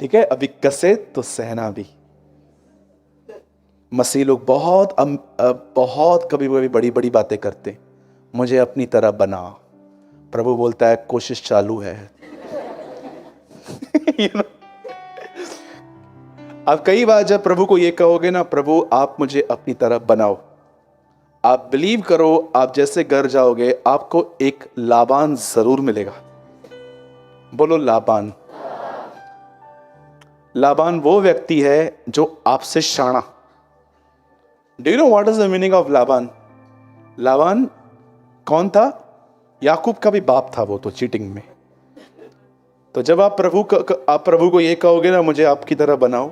ठीक है, अभी कसे तो सहना भी। मसीह लोग बहुत कभी कभी बड़ी बड़ी बातें करते, मुझे अपनी तरह बना। प्रभु बोलता है कोशिश चालू है। आप कई बार जब प्रभु को ये कहोगे ना, प्रभु आप मुझे अपनी तरह बनाओ, आप बिलीव करो, आप जैसे घर जाओगे आपको एक लाबान जरूर मिलेगा। बोलो लाबान। लाबान वो व्यक्ति है जो आपसे शाना। Do you know what is the meaning of Laban? Laban कौन था? याकूब का भी बाप था वो तो, चीटिंग में। तो जब आप प्रभु को ये कहोगे ना, मुझे आपकी तरह बनाओ,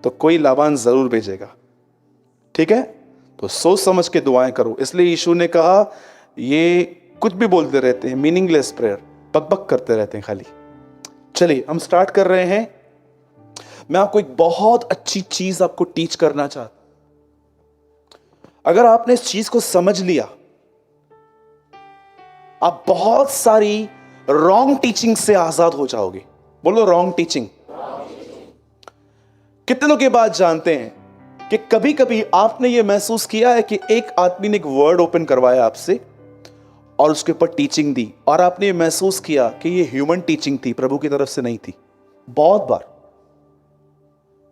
तो कोई लाबान जरूर भेजेगा। ठीक है, तो सोच समझ के दुआएं करो। इसलिए यीशु ने कहा, ये कुछ भी बोलते रहते हैं, मीनिंगलेस प्रेयर, बकबक करते रहते हैं खाली। चलिए हम स्टार्ट कर रहे हैं। मैं आपको एक बहुत अच्छी चीज आपको टीच करना चाहता। अगर आपने इस चीज को समझ लिया, आप बहुत सारी रॉन्ग टीचिंग से आजाद हो जाओगे। बोलो रॉन्ग टीचिंग। कितने लोग ये बात जानते हैं कि कभी कभी आपने ये महसूस किया है कि एक आदमी ने एक वर्ड ओपन करवाया आपसे और उसके ऊपर टीचिंग दी, और आपने ये महसूस किया कि ये ह्यूमन टीचिंग थी, प्रभु की तरफ से नहीं थी। बहुत बार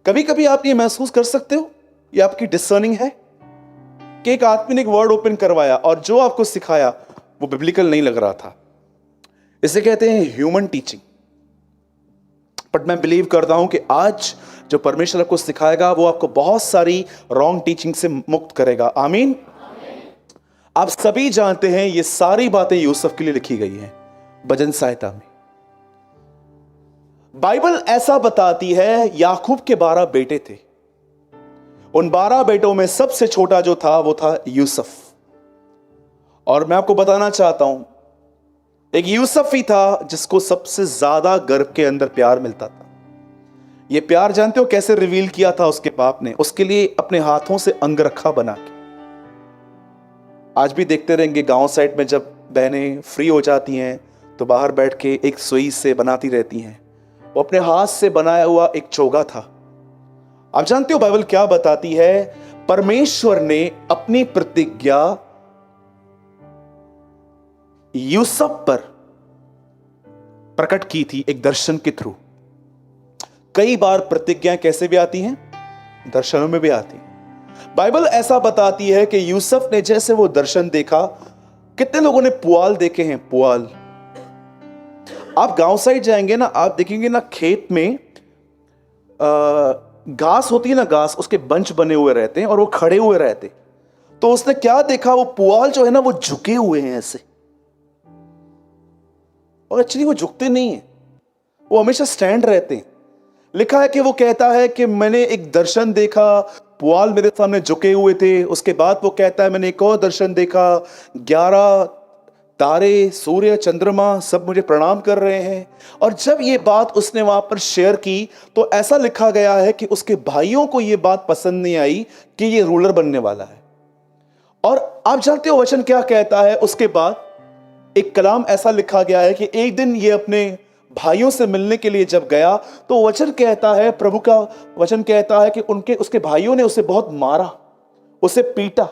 कभी कभी आप ये महसूस कर सकते हो, ये आपकी डिसर्निंग है कि एक आदमी ने एक वर्ड ओपन करवाया और जो आपको सिखाया वो बिब्लिकल नहीं लग रहा था। इसे कहते हैं ह्यूमन टीचिंग। बट मैं बिलीव करता हूं कि आज जो परमेश्वर आपको सिखाएगा वो आपको बहुत सारी रॉन्ग टीचिंग से मुक्त करेगा। आमीन। आप सभी जानते हैं ये सारी बातें यूसुफ के लिए लिखी गई हैं भजन सहायता में। बाइबल ऐसा बताती है, याकूब के 12 बेटे थे। उन 12 बेटों में सबसे छोटा जो था वो था यूसुफ। और मैं आपको बताना चाहता हूं, एक यूसुफ ही था जिसको सबसे ज्यादा गर्भ के अंदर प्यार मिलता था। ये प्यार जानते हो कैसे रिवील किया था उसके बाप ने? उसके लिए अपने हाथों से अंगरखा बना के। आज भी देखते रहेंगे गांव साइड में, जब बहनें फ्री हो जाती हैं तो बाहर बैठ के एक सुई से बनाती रहती हैं। वो अपने हाथ से बनाया हुआ एक चोगा था। आप जानते हो बाइबल क्या बताती है? परमेश्वर ने अपनी प्रतिज्ञा यूसुफ पर प्रकट की थी एक दर्शन के थ्रू। कई बार प्रतिज्ञाएं कैसे भी आती हैं? दर्शनों में भी आती हैं। बाइबल ऐसा बताती है कि यूसुफ ने जैसे वो दर्शन देखा, कितने लोगों ने पुआल देखे हैं? पुआल। आप गांव साइड जाएंगे ना, आप देखेंगे ना खेत में घास होती है ना, घास, उसके बंच बने हुए रहते हैं और वो खड़े हुए रहते। तो उसने क्या देखा? वो पुआल जो है ना वो झुके हुए हैं ऐसे, और एक्चुअली वो झुकते नहीं है, वो हमेशा स्टैंड रहते हैं। लिखा है कि वो कहता है कि मैंने एक दर्शन देखा, पुआल मेरे सामने झुके हुए थे। उसके बाद वो कहता है मैंने एक और दर्शन देखा, 11 तारे, सूर्य, चंद्रमा सब मुझे प्रणाम कर रहे हैं। और जब ये बात उसने वहां पर शेयर की तो ऐसा लिखा गया है कि उसके भाइयों को ये बात पसंद नहीं आई कि ये रूलर बनने वाला है। और आप जानते हो वचन क्या कहता है? उसके बाद एक कलाम ऐसा लिखा गया है कि एक दिन ये अपने भाइयों से मिलने के लिए जब गया तो वचन कहता है, प्रभु का वचन कहता है कि उसके भाइयों ने उसे बहुत मारा, उसे पीटा।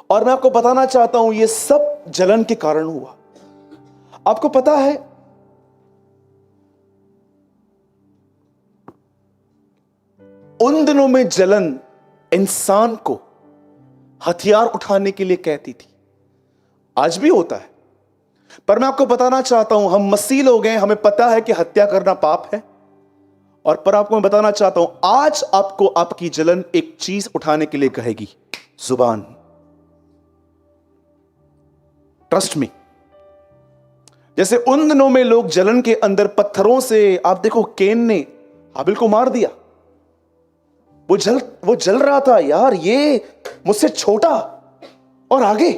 और मैं आपको बताना चाहता हूं ये सब जलन के कारण हुआ। आपको पता है उन दिनों में जलन इंसान को हथियार उठाने के लिए कहती थी। आज भी होता है, पर मैं आपको बताना चाहता हूं हम मसीह लोग हैं, हमें पता है कि हत्या करना पाप है। और पर आपको मैं बताना चाहता हूं आज आपको आपकी जलन एक चीज उठाने के लिए कहेगी, जुबान। Trust me. जैसे उन दिनों में लोग जलन के अंदर पत्थरों से, आप देखो केन ने हाबिल को मार दिया। वो जल रहा था, यार ये मुझसे छोटा और आगे।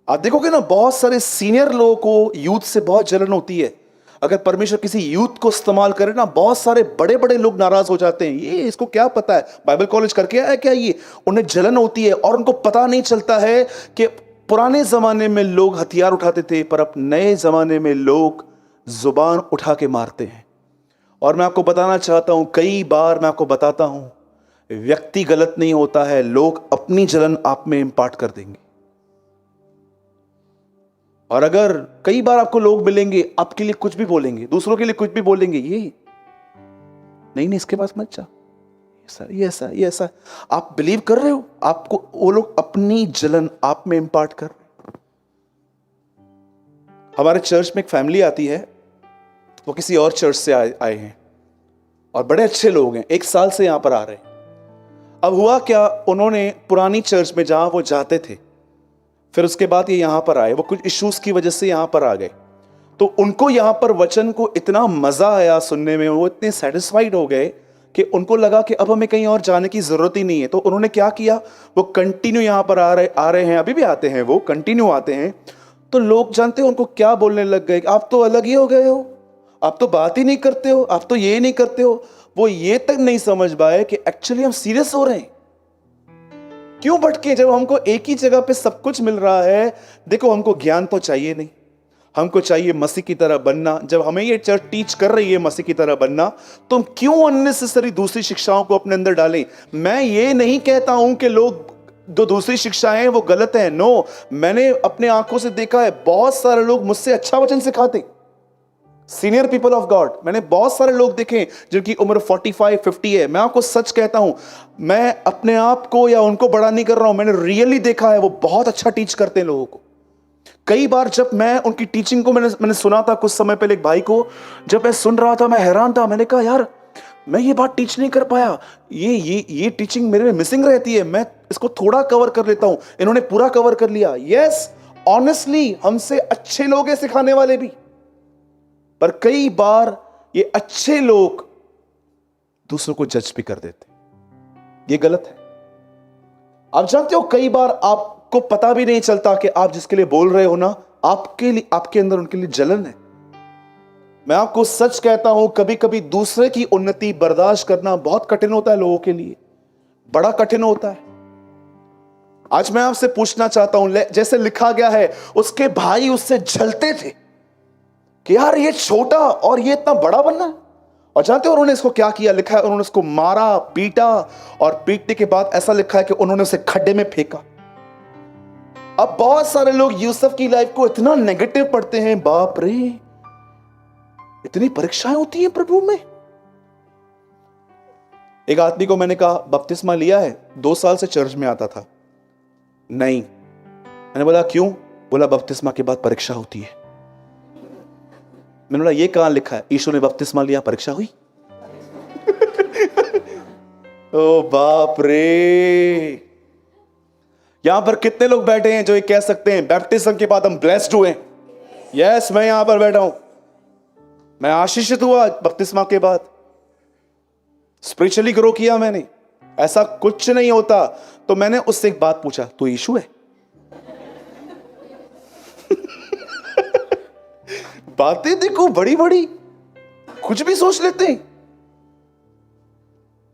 आप देखोगे ना बहुत सारे सीनियर लोगों को यूथ से बहुत जलन होती है। अगर परमेश्वर किसी यूथ को इस्तेमाल करे ना, बहुत सारे बड़े बड़े लोग नाराज हो जाते हैं, ये इसको क्या पता है, बाइबल कॉलेज करके आया क्या ये। उन्हें जलन होती है और उनको पता नहीं चलता है कि पुराने जमाने में लोग हथियार उठाते थे, पर अब नए जमाने में लोग जुबान उठा के मारते हैं। और मैं आपको बताना चाहता हूं, कई बार मैं आपको बताता हूं, व्यक्ति गलत नहीं होता है, लोग अपनी जलन आप में इंपार्ट कर देंगे। और अगर कई बार आपको लोग मिलेंगे, आपके लिए कुछ भी बोलेंगे, दूसरों के लिए कुछ भी बोलेंगे, ये नहीं इसके पास मत जा, ये ऐसा। आप बिलीव कर रहे हो, आपको वो लोग अपनी जलन आप में इंपार्ट कर रहे हैं। हमारे चर्च में एक फैमिली आती है, वो किसी और चर्च से आए हैं और बड़े अच्छे लोग हैं, 1 साल से यहां पर आ रहे हैं। अब हुआ क्या, उन्होंने पुरानी चर्च में जहां वो जाते थे, फिर उसके बाद ये यहां पर आए, वो कुछ इश्यूज की वजह से यहां पर आ गए। तो उनको यहां पर वचन को इतना मजा आया सुनने में, वो इतने सेटिस्फाइड हो गए कि उनको लगा कि अब हमें कहीं और जाने की जरूरत ही नहीं है। तो उन्होंने क्या किया, वो कंटिन्यू यहां पर आ रहे हैं, अभी भी आते हैं, वो कंटिन्यू आते हैं। तो लोग जानते हो उनको क्या बोलने लग गए, आप तो अलग ही हो गए हो, आप तो बात ही नहीं करते हो, आप तो ये नहीं करते हो। वो ये तक नहीं समझ पाए कि एक्चुअली हम सीरियस हो रहे हैं। क्यों भटके, जब हमको एक ही जगह पे सब कुछ मिल रहा है। देखो हमको ज्ञान तो चाहिए नहीं, हमको चाहिए मसीह की तरह बनना। जब हमें ये चर्च टीच कर रही है मसीह की तरह बनना, तो हम क्यों अननेसेसरी दूसरी शिक्षाओं को अपने अंदर डालें। मैं ये नहीं कहता हूं कि लोग जो दूसरी शिक्षाएं हैं वो गलत है, नो। मैंने अपने आंखों से देखा है, बहुत सारे लोग मुझसे अच्छा वचन सिखाते, सीनियर पीपल ऑफ गॉड। मैंने बहुत सारे लोग देखे जिनकी उम्र 45-50 है। मैं आपको सच कहता हूं, मैं अपने आप को या उनको बड़ा नहीं कर रहा हूं, मैंने रियली देखा है वो बहुत अच्छा टीच करते हैं लोगों को। कई बार जब मैं उनकी टीचिंग को मैंने सुना था कुछ समय पहले, एक भाई को जब मैं सुन रहा था मैं हैरान था। मैंने कहा यार मैं ये बात टीच नहीं कर पाया, ये टीचिंग मेरे में मिसिंग रहती है, मैं इसको थोड़ा कवर कर लेता हूं। इन्होंने पूरा कवर कर लिया। यस, ऑनेस्टली हमसे अच्छे लोग हैं सिखाने वाले भी, पर कई बार ये अच्छे लोग दूसरों को जज भी कर देते, ये गलत है। आप जानते हो कई बार आपको पता भी नहीं चलता कि आप जिसके लिए बोल रहे हो ना, आपके अंदर उनके लिए जलन है। मैं आपको सच कहता हूं, कभी कभी दूसरे की उन्नति बर्दाश्त करना बहुत कठिन होता है, लोगों के लिए बड़ा कठिन होता है। आज मैं आपसे पूछना चाहता हूं, जैसे लिखा गया है उसके भाई उससे जलते थे कि यार ये छोटा और ये इतना बड़ा बनना है। और जानते हो उन्होंने इसको क्या किया, लिखा है उन्होंने उसको मारा, पीटा, और पीटने के बाद ऐसा लिखा है कि उन्होंने उसे खड्डे में फेंका। अब बहुत सारे लोग यूसुफ की लाइफ को इतना नेगेटिव पढ़ते हैं, बाप रे इतनी परीक्षाएं होती हैं प्रभु में। एक आदमी को मैंने कहा बपतिस्मा लिया है, 2 साल से चर्च में आता था, नहीं। मैंने बोला क्यों, बोला बपतिस्मा के बाद परीक्षा होती है। मैंने बोला ये कहां लिखा है, यीशु ने बपतिस्मा लिया परीक्षा हुई। ओ बाप रे, यहां पर कितने लोग बैठे हैं जो ये कह सकते हैं बैप्टिज्म के बाद हम ब्लेस्ड हुए। यस, मैं यहां पर बैठा हूं, मैं आशीषित हुआ बपतिस्मा के बाद। स्पिरिचुअली ग्रो किया मैंने, ऐसा कुछ नहीं होता। तो मैंने उससे एक बात पूछा, तू यीशु है? बातें देखो बड़ी बड़ी, कुछ भी सोच लेते हैं,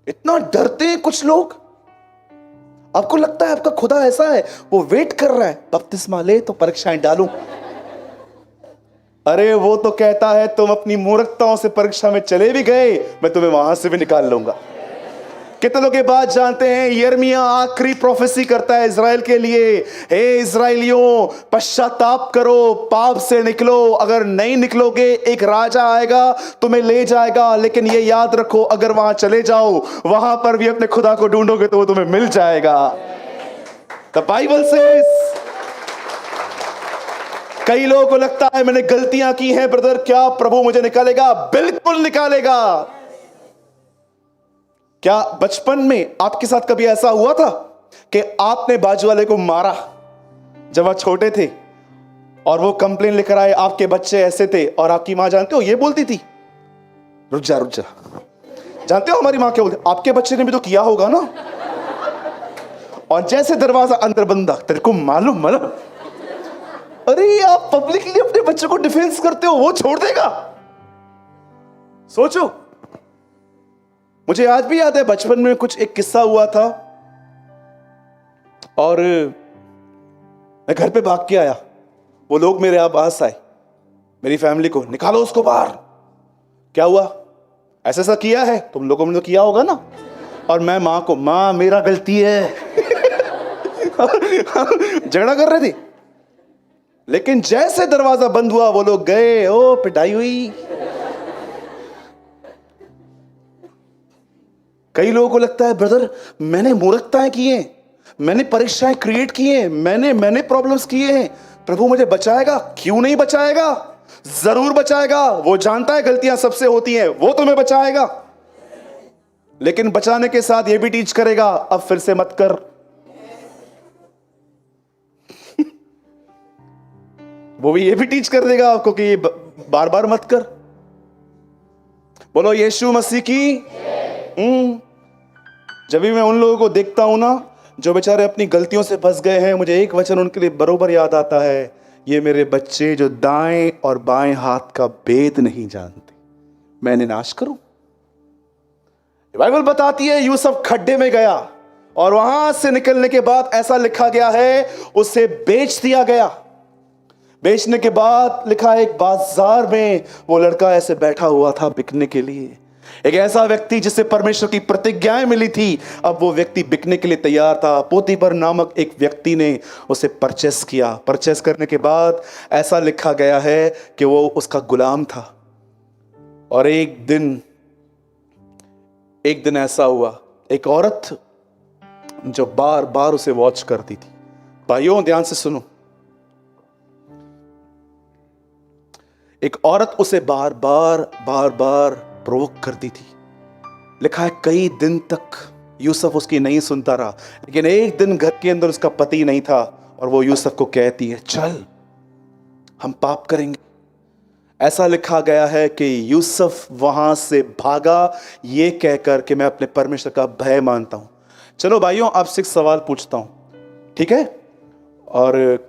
इतना डरते हैं कुछ लोग। आपको लगता है आपका खुदा ऐसा है, वो वेट कर रहा है बपतिस्मा ले तो परीक्षाएं डालूं। अरे वो तो कहता है तुम अपनी मूर्खताओं से परीक्षा में चले भी गए, मैं तुम्हें वहां से भी निकाल लूंगा। कितने लोग ये बात जानते हैं? यिर्मयाह आखिरी प्रोफेसी करता है इज़राइल के लिए, हे इज़राइलियों पश्चाताप करो, पाप से निकलो, अगर नहीं निकलोगे एक राजा आएगा तुम्हें ले जाएगा, लेकिन ये याद रखो अगर वहां चले जाओ वहां पर भी अपने खुदा को ढूंढोगे तो वो तुम्हें मिल जाएगा। The Bible says. कई लोगों को लगता है मैंने गलतियां की हैं ब्रदर, क्या प्रभु मुझे निकालेगा? बिल्कुल निकालेगा। क्या बचपन में आपके साथ कभी ऐसा हुआ था कि आपने बाजू वाले को मारा जब आप छोटे थे और वो कंप्लेन लेकर आए आपके बच्चे ऐसे थे, और आपकी मां जानते हो ये बोलती थी, रुक जा रुक जा। जानते हो हमारी मां क्या बोलती? आपके बच्चे ने भी तो किया होगा ना। और जैसे दरवाजा अंदर बंदा, तेरे को मालूम मालूम। अरे आप पब्लिकली अपने बच्चे को डिफेंस करते हो, वो छोड़ देगा? सोचो। मुझे आज भी याद है बचपन में कुछ एक किस्सा हुआ था, और मैं घर पे भाग के आया। वो लोग मेरे पास आए, मेरी फैमिली को, निकालो उसको बाहर। क्या हुआ? ऐसा ऐसा किया है, तुम लोगों ने तो किया होगा ना। और मैं मां को, मां मेरा गलती है। झगड़ा कर रहे थे। लेकिन जैसे दरवाजा बंद हुआ वो लोग गए, ओ पिटाई हुई। कई लोगों को लगता है ब्रदर मैंने मूर्खताएं की हैं, मैंने परीक्षाएं क्रिएट की हैं, मैंने प्रॉब्लम्स किए हैं, प्रभु मुझे बचाएगा? क्यों नहीं बचाएगा? जरूर बचाएगा। वो जानता है गलतियां सबसे होती हैं, वो तुम्हें बचाएगा। लेकिन बचाने के साथ ये भी टीच करेगा, अब फिर से मत कर। वो भी ये भी टीच कर देगा आपको कि बार बार मत कर। बोलो यीशु मसीह की। जब भी मैं उन लोगों को देखता हूं ना जो बेचारे अपनी गलतियों से फंस गए हैं, मुझे एक वचन उनके लिए बरोबर याद आता है, ये मेरे बच्चे जो दाएं और बाएं हाथ का भेद नहीं जानते, मैं इन्हें नाश करूं। बाइबल बताती है यूसुफ खड्डे में गया और वहां से निकलने के बाद ऐसा लिखा गया है उसे बेच दिया गया। बेचने के बाद लिखा है एक बाजार में वो लड़का ऐसे बैठा हुआ था बिकने के लिए। एक ऐसा व्यक्ति जिसे परमेश्वर की प्रतिज्ञाएं मिली थी, अब वो व्यक्ति बिकने के लिए तैयार था। पोतीफर नामक एक व्यक्ति ने उसे परचेस किया। परचेस करने के बाद ऐसा लिखा गया है कि वो उसका गुलाम था। और एक दिन ऐसा हुआ, एक औरत जो बार बार उसे वॉच करती थी। भाइयों ध्यान से सुनो, एक औरत उसे बार बार प्रोवोक करती थी। लिखा है कई दिन तक यूसुफ उसकी नहीं सुनता रहा, लेकिन एक दिन घर के अंदर उसका पति नहीं था और वो यूसुफ को कहती है चल हम पाप करेंगे। ऐसा लिखा गया है कि यूसुफ वहां से भागा ये कहकर कि मैं अपने परमेश्वर का भय मानता हूं। चलो भाइयों आपसे एक सवाल पूछता हूं, ठीक है? और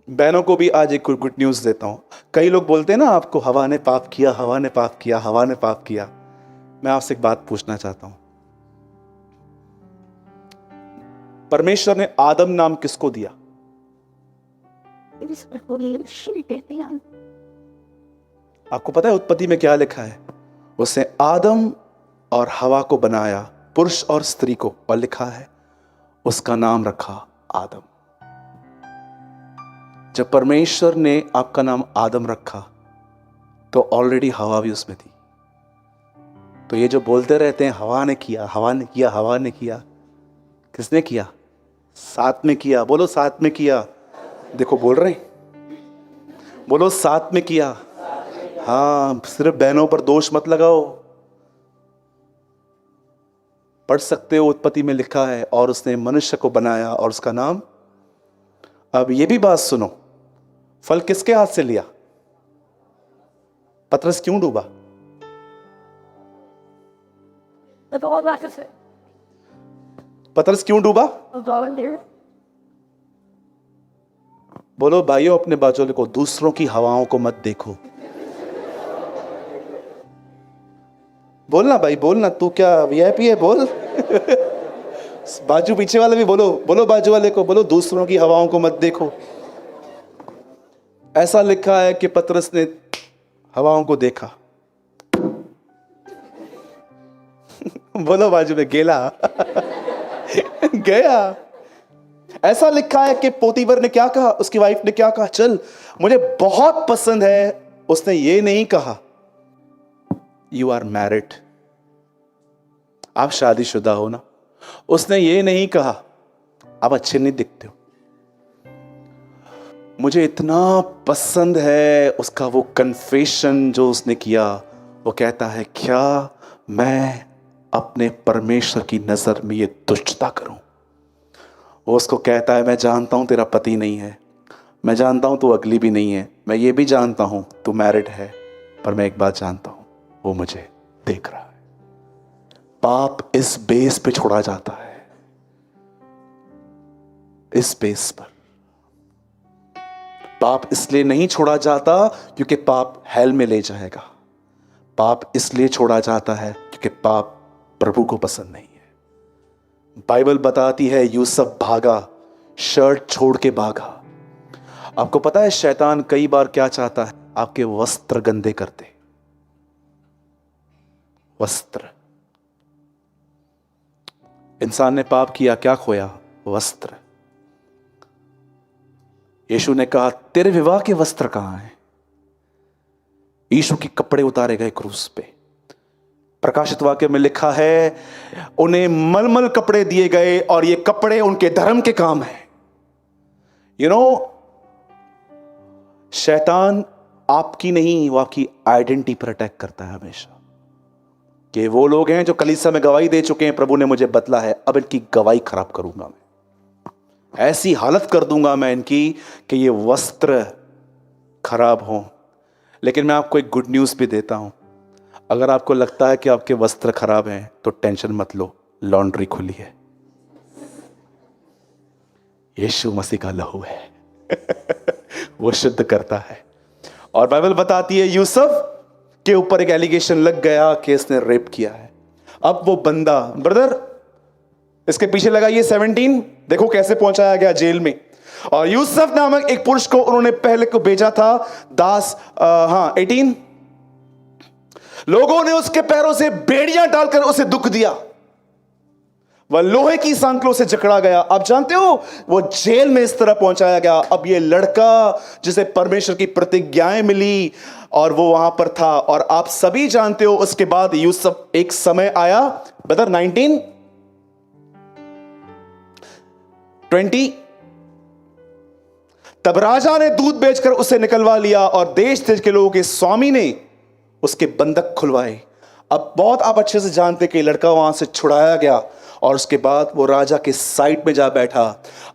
बहनों को भी आज एक गुड न्यूज़ देता हूं। कई लोग बोलते हैं ना आपको हवा ने पाप किया, हवा ने पाप किया, हवा ने पाप किया। मैं आपसे एक बात पूछना चाहता हूं, परमेश्वर ने आदम नाम किसको दिया? आपको पता है उत्पत्ति में क्या लिखा है? उसने आदम और हवा को बनाया, पुरुष और स्त्री को, और लिखा है उसका नाम रखा आदम। जब परमेश्वर ने आपका नाम आदम रखा तो ऑलरेडी हवा भी उसमें थी। तो ये जो बोलते रहते हैं हवा ने किया, हवा ने किया, हवा ने किया, किसने किया? साथ में किया। बोलो साथ में किया। देखो बोल रहे हैं, बोलो साथ में किया। हाँ, सिर्फ बहनों पर दोष मत लगाओ। पढ़ सकते हो उत्पत्ति में लिखा है और उसने मनुष्य को बनाया और उसका नाम। अब ये भी बात सुनो, फल किसके हाथ से लिया? पतरस क्यों डूबा? That's all I can say. पतरस क्यों डूबा? I volunteer. बोलो भाइयों अपने बाजू को, दूसरों की हवाओं को मत देखो। बोलना भाई, बोलना। तू क्या वीआईपी है? बोल। बाजू पीछे वाले भी बोलो, बोलो बाजू वाले को, बोलो दूसरों की हवाओं को मत देखो। ऐसा लिखा है कि पतरस ने हवाओं को देखा। बोलो बाजू में, गेला। गया। ऐसा लिखा है कि पोतीफर ने क्या कहा, उसकी वाइफ ने क्या कहा, चल मुझे बहुत पसंद है। उसने ये नहीं कहा यू आर मैरिड, आप शादीशुदा हो ना। उसने ये नहीं कहा आप अच्छे नहीं दिखते हो। मुझे इतना पसंद है उसका वो कन्फेशन जो उसने किया। वो कहता है क्या मैं अपने परमेश्वर की नजर में ये दुष्टता करूं? वो उसको कहता है मैं जानता हूं तेरा पति नहीं है, मैं जानता हूं तू अगली भी नहीं है, मैं ये भी जानता हूं तू मैरिड है, पर मैं एक बात जानता हूं, वो मुझे देख रहा है। पाप इस बेस पे छोड़ा जाता है, इस बेस पर। पाप इसलिए नहीं छोड़ा जाता क्योंकि पाप हेल में ले जाएगा। पाप इसलिए छोड़ा जाता है क्योंकि पाप प्रभु को पसंद नहीं है। बाइबल बताती है यूसुफ भागा, शर्ट छोड़ के भागा। आपको पता है शैतान कई बार क्या चाहता है? आपके वस्त्र गंदे करते। वस्त्र। इंसान ने पाप किया, क्या खोया? वस्त्र। यीशु ने कहा तेरे विवाह के वस्त्र कहां हैं? यीशु के कपड़े उतारे गए क्रूस पे। प्रकाशित वाक्य में लिखा है उन्हें मलमल कपड़े दिए गए और ये कपड़े उनके धर्म के काम है। यू नो, शैतान आपकी नहीं, वो आपकी आइडेंटिटी पर अटैक करता है हमेशा। कि वो लोग हैं जो कलीसिया में गवाही दे चुके हैं, प्रभु ने मुझे बतला है, अब इनकी गवाही खराब करूंगा मैं, ऐसी हालत कर दूंगा मैं इनकी कि ये वस्त्र खराब हों। लेकिन मैं आपको एक गुड न्यूज़ भी देता हूं। अगर आपको लगता है कि आपके वस्त्र खराब हैं तो टेंशन मत लो, लॉन्ड्री खुली है। यीशु मसीह का लहू है। वो शुद्ध करता है। और बाइबल बताती है यूसुफ के ऊपर एक एलिगेशन लग गया कि इसने रेप किया है। अब वो बंदा, ब्रदर इसके पीछे लगाइए 17, देखो कैसे पहुंचाया गया जेल में। और यूसुफ नामक एक पुरुष को उन्होंने पहले को भेजा था दास, 18। लोगों ने उसके पैरों से बेड़ियां डालकर उसे दुख दिया, वह लोहे की सांकलों से जकड़ा गया। आप जानते हो वो जेल में इस तरह पहुंचाया गया। अब ये लड़का जिसे परमेश्वर की प्रतिज्ञाएं मिली और वो वहां पर था, और आप सभी जानते हो उसके बाद यूसुफ, एक समय आया ब्रदर 19, 20, तब राजा ने दूध बेचकर उसे निकलवा लिया और देश देश के लोगों के स्वामी ने उसके बंधक खुलवाए। अब बहुत आप अच्छे से जानते कि लड़का वहां से छुड़ाया गया और उसके बाद वो राजा के साइड में जा बैठा।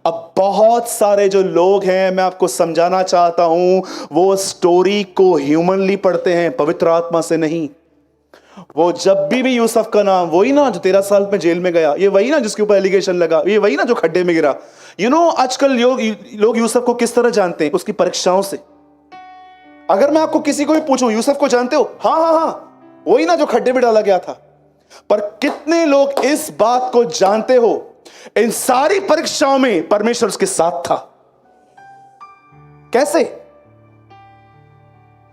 अब बहुत सारे जो लोग हैं, मैं आपको समझाना चाहता हूं, वो स्टोरी को ह्यूमनली पढ़ते हैं, पवित्र आत्मा से नहीं। वो जब भी यूसुफ का नाम, वही ना जो 13 साल में जेल में गया, ये वही ना जिसके ऊपर एलिगेशन लगा, ये वही ना जो खड्डे में गिरा। आजकल लोग यूसुफ को किस तरह जानते हैं? उसकी परीक्षाओं से। अगर मैं आपको किसी को भी पूछूं यूसुफ को जानते हो? हाँ, वही ना जो खड्डे में डाला गया था। पर कितने लोग इस बात को जानते हो, इन सारी परीक्षाओं में परमेश्वर उसके साथ था। कैसे?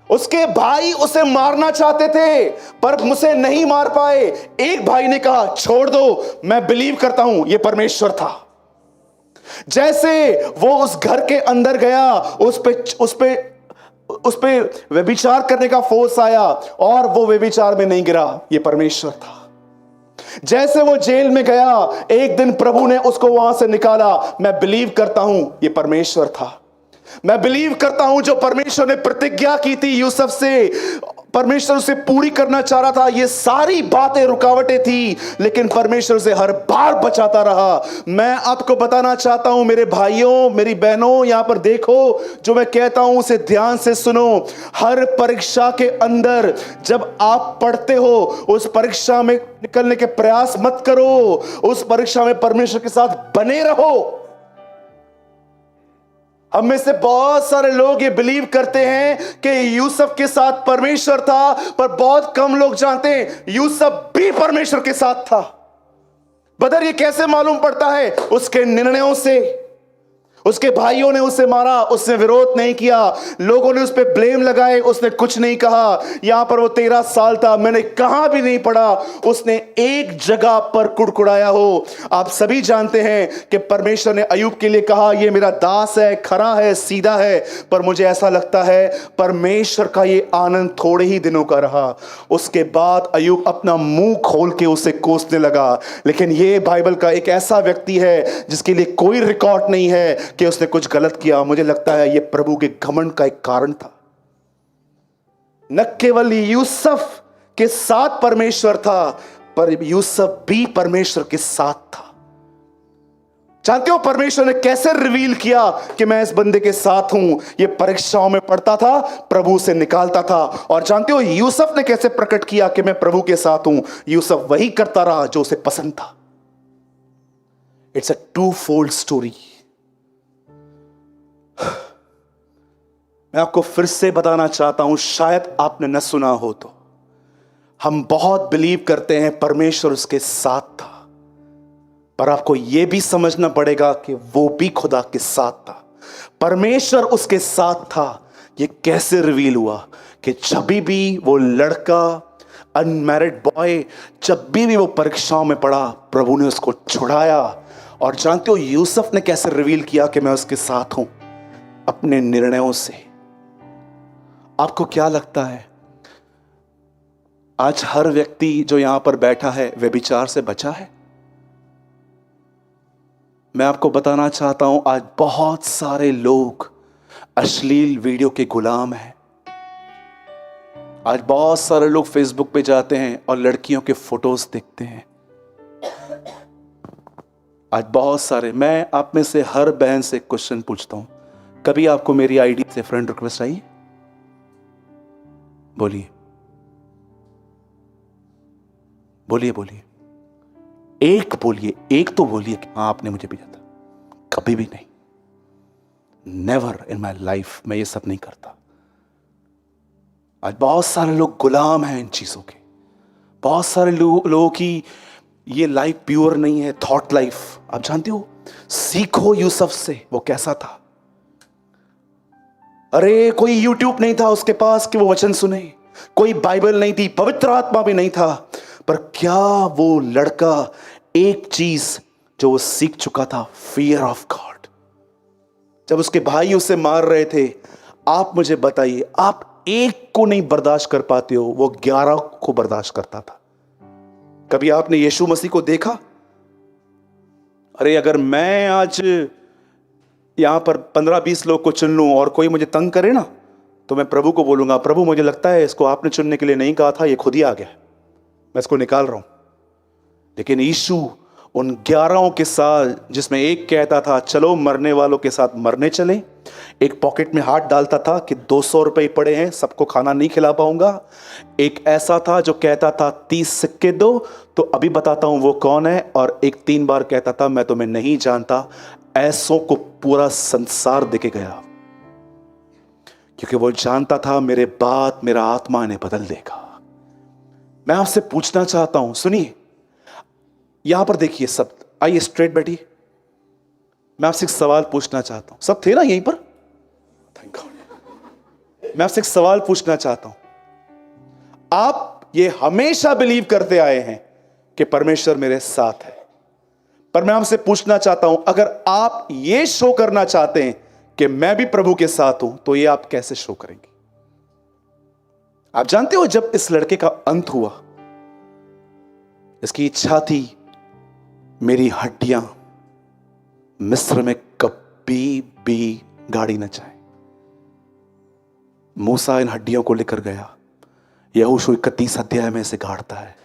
उसके भाई उसे मारना चाहते थे पर मुझे नहीं मार पाए। एक भाई ने कहा छोड़ दो, मैं बिलीव करता हूं ये परमेश्वर था। जैसे वो उस घर के अंदर गया, उस पे व्यभिचार करने का फोर्स आया और वो व्यभिचार में नहीं गिरा, ये परमेश्वर था। जैसे वो जेल में गया, एक दिन प्रभु ने उसको वहां से निकाला, मैं बिलीव करता हूं ये परमेश्वर था। मैं बिलीव करता हूं जो परमेश्वर ने प्रतिज्ञा की थी यूसुफ से, परमेश्वर उसे पूरी करना चाह रहा था। ये सारी बातें रुकावटें थी, लेकिन परमेश्वर उसे हर बार बचाता रहा। मैं आपको बताना चाहता हूं मेरे भाइयों, मेरी बहनों, यहां पर देखो, जो मैं कहता हूं उसे ध्यान से सुनो। हर परीक्षा के अंदर जब आप पढ़ते हो, उस परीक्षा में निकलने के प्रयास मत करो, उस परीक्षा में परमेश्वर के साथ बने रहो। हम में से बहुत सारे लोग ये बिलीव करते हैं कि यूसुफ के साथ परमेश्वर था, पर बहुत कम लोग जानते हैं यूसुफ भी परमेश्वर के साथ था। बदर ये कैसे मालूम पड़ता है? उसके निर्णयों से। उसके भाइयों ने उसे मारा, उसने विरोध नहीं किया, लोगों ने उस पर ब्लेम लगाए, उसने कुछ नहीं कहा। यहां पर वो 13 साल था, मैंने कहां भी नहीं पढ़ा उसने एक जगह पर कुड़कुड़ाया हो। आप सभी जानते हैं कि परमेश्वर ने अय्यूब के लिए कहा, ये मेरा दास है, खरा है, सीधा है, पर मुझे ऐसा लगता है परमेश्वर का ये आनंद थोड़े ही दिनों का रहा। उसके बाद अय्यूब अपना मुंह खोल के उसे कोसने लगा। लेकिन ये बाइबल का एक ऐसा व्यक्ति है जिसके लिए कोई रिकॉर्ड नहीं है कि उसने कुछ गलत किया। मुझे लगता है यह प्रभु के घमंड का एक कारण था। न केवल यूसुफ के साथ परमेश्वर था, पर यूसुफ भी परमेश्वर के साथ था। जानते हो परमेश्वर ने कैसे रिवील किया कि मैं इस बंदे के साथ हूं? ये परीक्षाओं में पढ़ता था, प्रभु से निकालता था। और जानते हो यूसुफ ने कैसे प्रकट किया कि मैं प्रभु के साथ हूं? यूसुफ वही करता रहा जो उसे पसंद था। It's a twofold story. मैं आपको फिर से बताना चाहता हूं, शायद आपने न सुना हो तो, हम बहुत बिलीव करते हैं परमेश्वर उसके साथ था, पर आपको यह भी समझना पड़ेगा कि वो भी खुदा के साथ था। परमेश्वर उसके साथ था। यह कैसे रिवील हुआ कि जब भी वो लड़का, अनमैरिड बॉय, जब भी वो परीक्षाओं में पड़ा, प्रभु ने उसको छुड़ाया। और जानते हो यूसुफ ने कैसे रिवील किया कि मैं उसके साथ हूं? अपने निर्णयों से। आपको क्या लगता है आज हर व्यक्ति जो यहां पर बैठा है व्यभिचार से बचा है? मैं आपको बताना चाहता हूं आज बहुत सारे लोग अश्लील वीडियो के गुलाम हैं। आज बहुत सारे लोग फेसबुक पे जाते हैं और लड़कियों के फोटोज देखते हैं। आज बहुत सारे, मैं आप में से हर बहन से क्वेश्चन पूछता हूं, कभी आपको मेरी आईडी से फ्रेंड रिक्वेस्ट आई? बोलिए बोलिए बोलिए, एक बोलिए, एक तो बोलिए कि हाँ आपने मुझे भेजा था। कभी भी नहीं, नेवर इन माय लाइफ मैं ये सब नहीं करता। आज बहुत सारे लोग गुलाम हैं इन चीजों के। बहुत सारे लोगों की ये लाइफ प्योर नहीं है, थॉट लाइफ। आप जानते हो, सीखो यूसुफ से, वो कैसा था। अरे कोई यूट्यूब नहीं था उसके पास कि वो वचन सुने, कोई बाइबल नहीं थी, पवित्र आत्मा भी नहीं था, पर क्या वो लड़का एक चीज जो वो सीख चुका था, फियर ऑफ गॉड। जब उसके भाई उसे मार रहे थे, आप मुझे बताइए, आप एक को नहीं बर्दाश्त कर पाते हो, वो 11 को बर्दाश्त करता था। कभी आपने यीशु मसीह को देखा? अरे अगर मैं आज यहां पर 15-20 लोग को चुन लूं और कोई मुझे तंग करे ना, तो मैं प्रभु को बोलूंगा, प्रभु मुझे लगता है इसको आपने चुनने के लिए नहीं कहा था, ये खुद ही आ गया, मैं इसको निकाल रहा हूं। लेकिन यीशु उन 11 के साथ, जिसमें एक कहता था चलो मरने वालों के साथ मरने चले, एक पॉकेट में हाथ डालता था कि 200 रुपए पड़े हैं, सबको खाना नहीं खिला पाऊंगा, एक ऐसा था जो कहता था 30 सिक्के दो तो अभी बताता हूं वो कौन है, और एक 3 बार कहता था मैं तुम्हें नहीं जानता। ऐसों को पूरा संसार देके गया, क्योंकि वो जानता था मेरे बाद मेरा आत्मा इन्हें बदल देगा। मैं आपसे पूछना चाहता हूं, सुनिए, यहां पर देखिए सब, आइए स्ट्रेट बैठिए। मैं आपसे एक सवाल पूछना चाहता हूं, सब थे ना यहीं पर? Thank God. मैं आपसे एक सवाल पूछना चाहता हूं, आप ये हमेशा बिलीव करते आए हैं कि परमेश्वर मेरे साथ है, पर मैं आपसे पूछना चाहता हूं, अगर आप ये शो करना चाहते हैं कि मैं भी प्रभु के साथ हूं, तो ये आप कैसे शो करेंगे? आप जानते हो जब इस लड़के का अंत हुआ, इसकी इच्छा थी मेरी हड्डियां मिस्र में कभी भी गाड़ी न जाए। मूसा इन हड्डियों को लेकर गया, यहोशू 31 अध्याय में इसे गाड़ता है।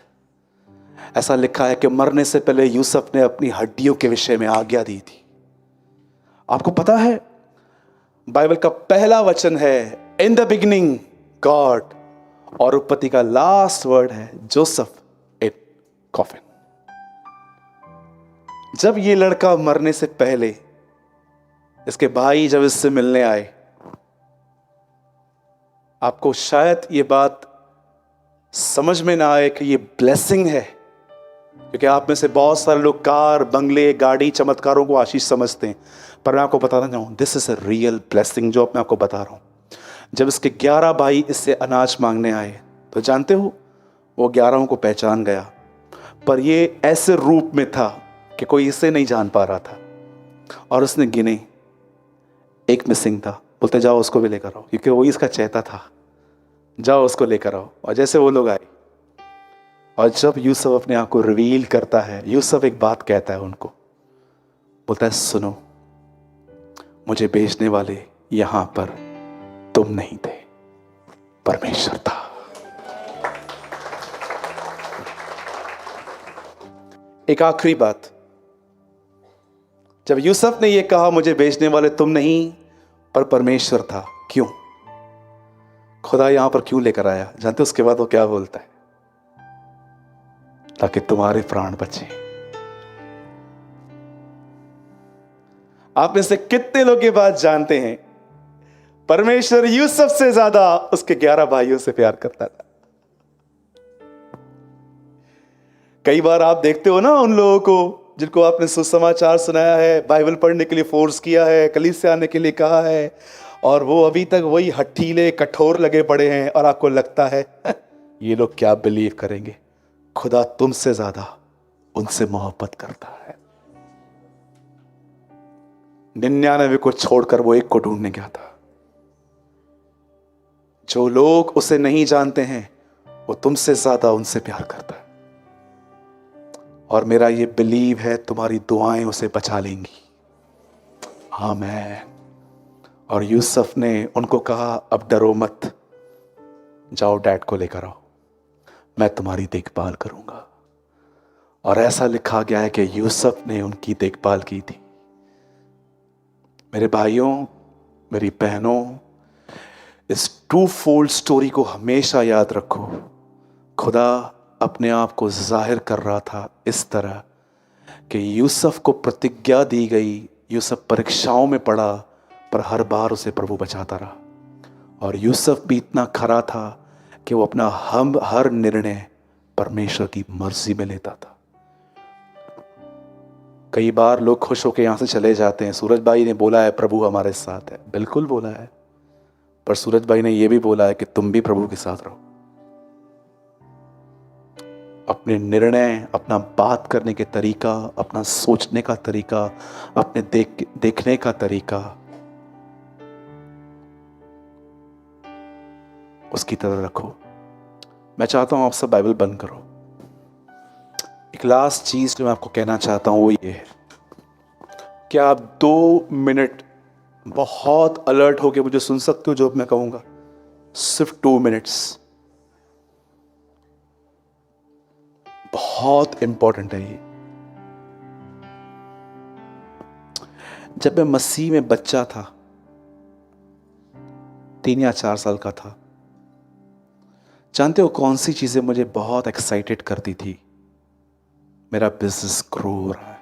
ऐसा लिखा है कि मरने से पहले यूसुफ ने अपनी हड्डियों के विषय में आज्ञा दी थी। आपको पता है बाइबल का पहला वचन है इन द बिगिनिंग गॉड, और उत्पत्ति का लास्ट वर्ड है जोसेफ इन कॉफिन। जब ये लड़का मरने से पहले, इसके भाई जब इससे मिलने आए, आपको शायद ये बात समझ में ना आए कि ये ब्लेसिंग है, क्योंकि आप में से बहुत सारे लोग कार, बंगले, गाड़ी, चमत्कारों को आशीष समझते हैं, पर मैं आपको बताना चाहूँ this is a real blessing जो मैं आपको बता रहा हूँ। जब इसके 11 भाई इससे अनाज मांगने आए तो जानते हो वो 11 को पहचान गया, पर ये ऐसे रूप में था कि कोई इसे नहीं जान पा रहा था, और उसने गिने, एक मिसिंग था। बोलते जाओ उसको भी लेकर आओ, क्योंकि वही इसका चहेता था, जाओ उसको लेकर आओ। और जैसे वो लोग आए, और जब यूसुफ अपने आप को रिवील करता है, यूसुफ एक बात कहता है उनको, बोलता है सुनो, मुझे बेचने वाले यहां पर तुम नहीं थे, परमेश्वर था। एक आखिरी बात, जब यूसुफ ने यह कहा मुझे बेचने वाले तुम नहीं पर परमेश्वर था, क्यों? खुदा यहां पर क्यों लेकर आया? जानते उसके बाद वो क्या बोलता है? ताकि तुम्हारे प्राण बचे। आप में से कितने लोग ये बात जानते हैं परमेश्वर यूसुफ से ज्यादा उसके 11 भाइयों से प्यार करता था? कई बार आप देखते हो ना उन लोगों को जिनको आपने सुसमाचार सुनाया है, बाइबल पढ़ने के लिए फोर्स किया है, कलीसिया आने के लिए कहा है, और वो अभी तक वही हठीले कठोर लगे पड़े हैं, और आपको लगता है ये लोग क्या बिलीव करेंगे। खुदा तुमसे ज्यादा उनसे मोहब्बत करता है। 99 को छोड़कर वो एक को ढूंढने गया था। जो लोग उसे नहीं जानते हैं वो तुमसे ज्यादा उनसे प्यार करता है, और मेरा ये बिलीव है तुम्हारी दुआएं उसे बचा लेंगी। आमीन। और यूसुफ ने उनको कहा अब डरो मत, जाओ डैड को लेकर आओ, मैं तुम्हारी देखभाल करूंगा। और ऐसा लिखा गया है कि यूसुफ ने उनकी देखभाल की थी। मेरे भाइयों, मेरी बहनों, इस टू फोल्ड स्टोरी को हमेशा याद रखो। खुदा अपने आप को जाहिर कर रहा था इस तरह कि यूसुफ को प्रतिज्ञा दी गई, यूसुफ परीक्षाओं में पड़ा, पर हर बार उसे प्रभु बचाता रहा। और यूसुफ भी इतना खरा था कि वो अपना हर निर्णय परमेश्वर की मर्जी में लेता था। कई बार लोग खुश होकर यहां से चले जाते हैं। सूरज भाई ने बोला है प्रभु हमारे साथ है, बिल्कुल बोला है, पर सूरज भाई ने यह भी बोला है कि तुम भी प्रभु के साथ रहो। अपने निर्णय, अपना बात करने के तरीका, अपना सोचने का तरीका, अपने देखने का तरीका उसकी तरह रखो। मैं चाहता हूं आप सब बाइबल बंद करो। एक लास्ट चीज जो मैं आपको कहना चाहता हूं वो ये है, क्या आप 2 मिनट बहुत अलर्ट होकर मुझे सुन सकते हो? जो मैं कहूंगा सिर्फ 2 मिनट्स, बहुत इंपॉर्टेंट है ये। जब मैं मसीह में बच्चा था, 3 या 4 साल का था, जानते हो कौन सी चीजें मुझे बहुत एक्साइटेड करती थी? मेरा बिजनेस ग्रो हो रहा है,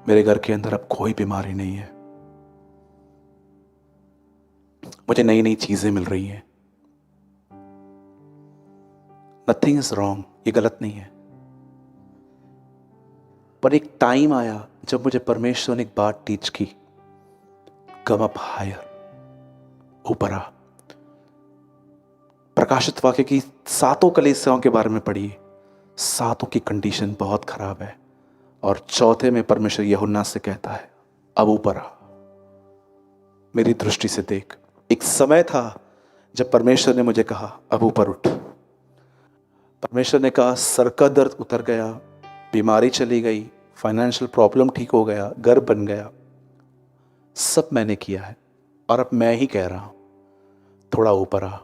मेरे घर के अंदर अब कोई बीमारी नहीं है, मुझे नई नई चीजें मिल रही हैं। नथिंग इज रॉन्ग, ये गलत नहीं है। पर एक टाइम आया जब मुझे परमेश्वर ने एक बात टीच की, कम अप हायर, ऊपर आ। प्रकाशित वाक्य की 7 कलीसियाओं के बारे में पढ़िए, 7 की कंडीशन बहुत खराब है, और चौथे में परमेश्वर यूहन्ना से कहता है अब ऊपर आ, मेरी दृष्टि से देख। एक समय था जब परमेश्वर ने मुझे कहा अब ऊपर उठ। परमेश्वर ने कहा सर का दर्द उतर गया, बीमारी चली गई, फाइनेंशियल प्रॉब्लम ठीक हो गया, घर बन गया, सब मैंने किया है, और अब मैं ही कह रहा हूं थोड़ा ऊपर आ।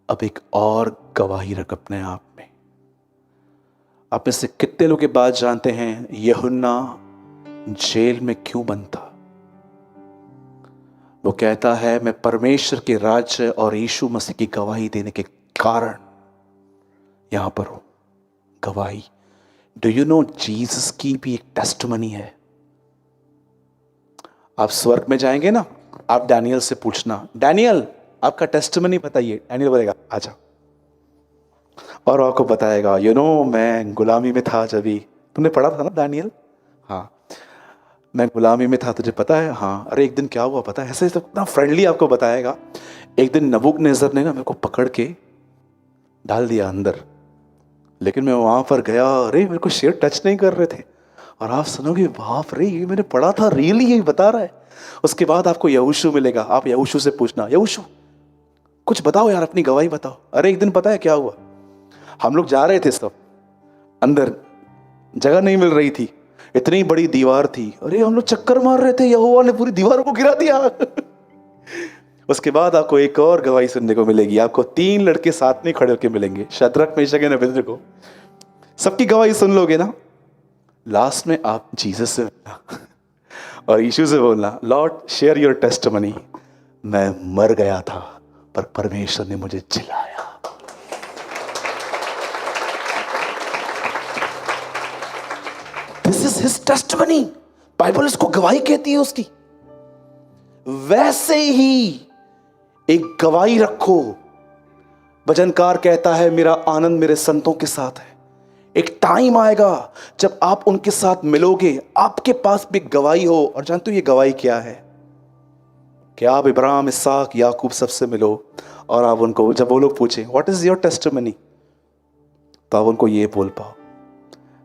अब एक और गवाही रख अपने आप में। आप में से कितने लोग ये बात जानते हैं यूहन्ना जेल में क्यों बंद था? वो कहता है मैं परमेश्वर के राज्य और यीशु मसीह की गवाही देने के कारण यहां पर हूं। गवाही, डू यू नो जीसस की भी एक टेस्टमनी है। आप स्वर्ग में जाएंगे ना, आप डैनियल से पूछना, डैनियल आपका टेस्टमनी बताइए। डैनियल बोलेगा आजा, और आपको बताएगा यू नो मैं गुलामी में था। जब भी तुमने पढ़ा था ना डैनियल, हाँ मैं गुलामी में था, तुझे पता है? हाँ। अरे एक दिन क्या हुआ पता है? ऐसे तो इतना फ्रेंडली आपको बताएगा। एक दिन नबूकदनेस्सर ने ना मेरे को पकड़ के डाल दिया अंदर, लेकिन मैं वहां पर गया, अरे मेरे को शेर टच नहीं कर रहे थे। और आप सुनोगे बाप रे ये मैंने पढ़ा था, रियली यही बता रहा है। उसके बाद आपको यहोशू मिलेगा, आप यहोशू से पूछना, यहोशू कुछ बताओ यार, अपनी गवाही बताओ। अरे एक दिन पता है क्या हुआ, हम लोग जा रहे थे सब अंदर, जगह नहीं मिल रही थी, इतनी बड़ी दीवार थी। अरे हम लोग चक्कर मार रहे थे, यहोवा ने पूरी दीवार को गिरा दिया। उसके बाद आपको एक और गवाही सुनने को मिलेगी। आपको 3 लड़के साथ में खड़े होकर मिलेंगे, शद्रक मेशक और अबेदनगो। सबकी गवाही सुन लोगे ना, लास्ट में आप जीसस से मिलना और यीशु से बोलना, लॉर्ड शेयर योर टेस्टिमनी, मैं मर गया था पर परमेश्वर ने मुझे जिलाया। This is his testimony. Bible इसको गवाही कहती है उसकी। वैसे ही एक गवाही रखो। भजनकार कहता है मेरा आनंद मेरे संतों के साथ है। एक टाइम आएगा जब आप उनके साथ मिलोगे, आपके पास भी गवाही हो। और जानते हो ये गवाही क्या है? कि आप इब्राहिम, इसहाक, याकूब सबसे मिलो और आप उनको, जब वो लोग पूछे व्हाट इज योर टेस्टिमनी, तो आप उनको ये बोल पाओ,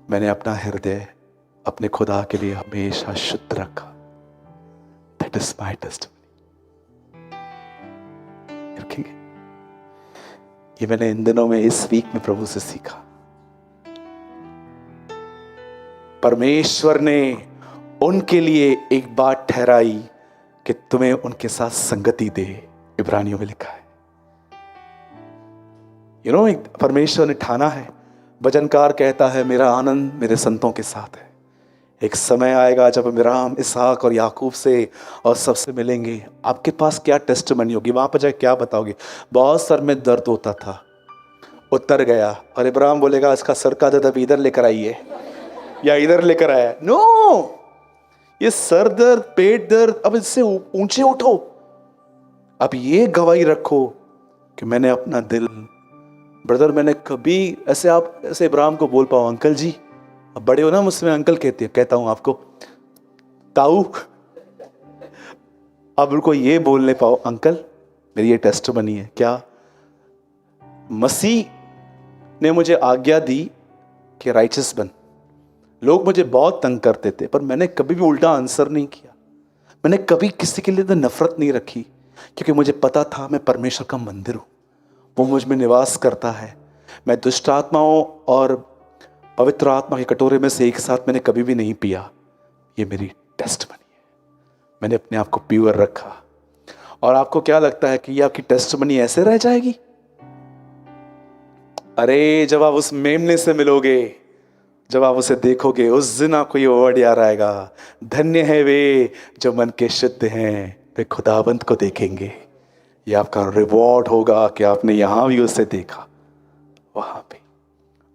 मैंने अपना हृदय अपने खुदा के लिए हमेशा शुद्ध रखा। That is my testimony. रखेंगे ये मैंने इन दिनों में, इस वीक में प्रभु से सीखा। परमेश्वर ने उनके लिए एक बात ठहराई कि तुम्हें उनके साथ संगति दे। इब्रानियों में लिखा है, यू नो परमेश्वर ने ठाना है। भजनकार कहता है मेरा आनंद मेरे संतों के साथ है। एक समय आएगा जब इब्राहिम, इसहाक और याकूब से और सबसे मिलेंगे। आपके पास क्या टेस्टिमनी होगी? वहां पर जाके क्या बताओगे? बहुत सर में दर्द होता था, उतर गया। और इब्राहिम बोलेगा इसका सर का दर्द अभी इधर लेकर आइए या इधर लेकर आया। नो, ये सर दर्द, पेट दर्द, अब इससे ऊंचे उठो। अब ये गवाही रखो कि मैंने अपना दिल, ब्रदर मैंने कभी ऐसे, आप ऐसे इब्राहिम को बोल पाओ अंकल जी, अब बड़े हो ना मुझसे मैं अंकल कहता हूं आपको ताऊ। अब उनको ये बोलने पाओ अंकल मेरी ये टेस्टिमनी है। क्या? मसीह ने मुझे आज्ञा दी कि राइचस बन। लोग मुझे बहुत तंग करते थे पर मैंने कभी भी उल्टा आंसर नहीं किया। मैंने कभी किसी के लिए तो नफरत नहीं रखी, क्योंकि मुझे पता था मैं परमेश्वर का मंदिर हूं, वो मुझ में निवास करता है। मैं दुष्ट आत्माओं और पवित्र आत्मा के कटोरे में से एक साथ मैंने कभी भी नहीं पिया। ये मेरी टेस्टिमनी है। मैंने अपने आप को प्योर रखा। और आपको क्या लगता है कि ये आपकी टेस्टिमनी ऐसे रह जाएगी? अरे जब आप उस मेमने से मिलोगे, जब आप उसे देखोगे, उस दिन आपको ये वर्ड याद आएगा, धन्य है वे जो मन के शुद्ध हैं, वे खुदाबंद को देखेंगे। ये आपका रिवॉर्ड होगा कि आपने यहां भी उसे देखा, वहां पे।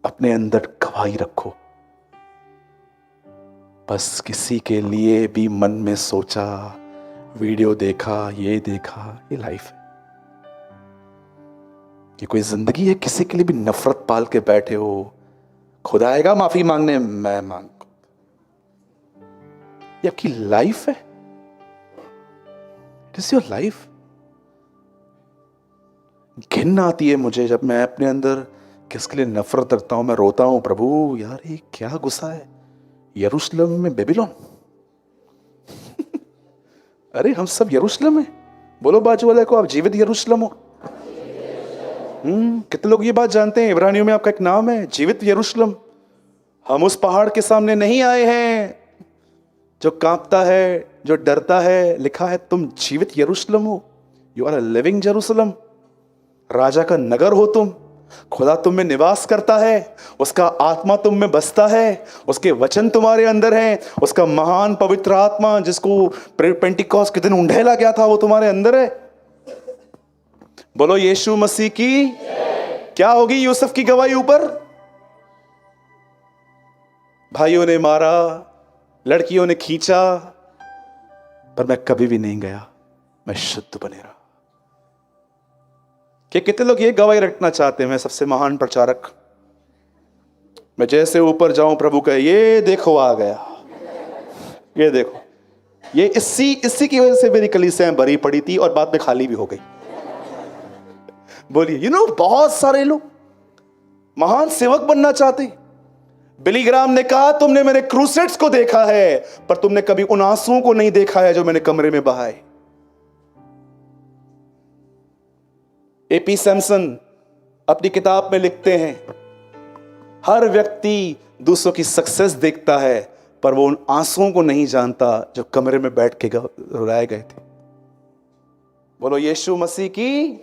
अपने अंदर गवाही रखो। बस किसी के लिए भी मन में सोचा, वीडियो देखा, ये देखा, ये लाइफ है। ये कोई जिंदगी है किसी के लिए भी नफरत पाल के बैठे हो? खुदा आएगा माफी मांगने, मैं मांगू। ये आपकी लाइफ है। It is your life. घिन आती है मुझे जब मैं अपने अंदर किसके लिए नफरत रखता हूं। मैं रोता हूं, प्रभु यार ये क्या गुस्सा है, यरूशलेम में बेबीलोन। अरे हम सब यरूशलेम है। बोलो बाजू वाले को, आप जीवित यरूशलेम हो। कितने लोग ये बात जानते हैं? इब्रानियों में आपका एक नाम है, जीवित यरूशलेम। हम उस पहाड़ के सामने नहीं आए हैं जो कांपता है, जो डरता है। लिखा है तुम जीवित यरूशलेम हो, you are a living Jerusalem. राजा का नगर हो तुम, खुदा तुम में निवास करता है, उसका आत्मा तुम में बसता है, उसके वचन तुम्हारे अंदर हैं, उसका महान पवित्र आत्मा जिसको पेंटिकॉस्ट के दिन उंडेला गया था वो तुम्हारे अंदर है। बोलो यीशु मसीह की। क्या होगी यूसुफ की गवाही ऊपर? भाइयों ने मारा, लड़कियों ने खींचा, पर मैं कभी भी नहीं गया, मैं शुद्ध बने रहा। कि कितने लोग ये गवाही रखना चाहते हैं, मैं सबसे महान प्रचारक, मैं जैसे ऊपर जाऊं प्रभु कहे ये देखो आ गया, ये देखो, ये इसी की वजह से मेरी कलीसियां भरी पड़ी थी और बाद में खाली भी हो गई। बोलिए बहुत सारे लोग महान सेवक बनना चाहते। बिली ग्राम ने कहा तुमने मेरे क्रूसेड्स को देखा है, पर तुमने कभी उन आंसुओं को नहीं देखा है जो मैंने कमरे में बहाए। एपी सैमसन अपनी किताब में लिखते हैं, हर व्यक्ति दूसरों की सक्सेस देखता है, पर वो उन आंसुओं को नहीं जानता जो कमरे में बैठ के रुलाए गए थे। बोलो यीशु मसीह की।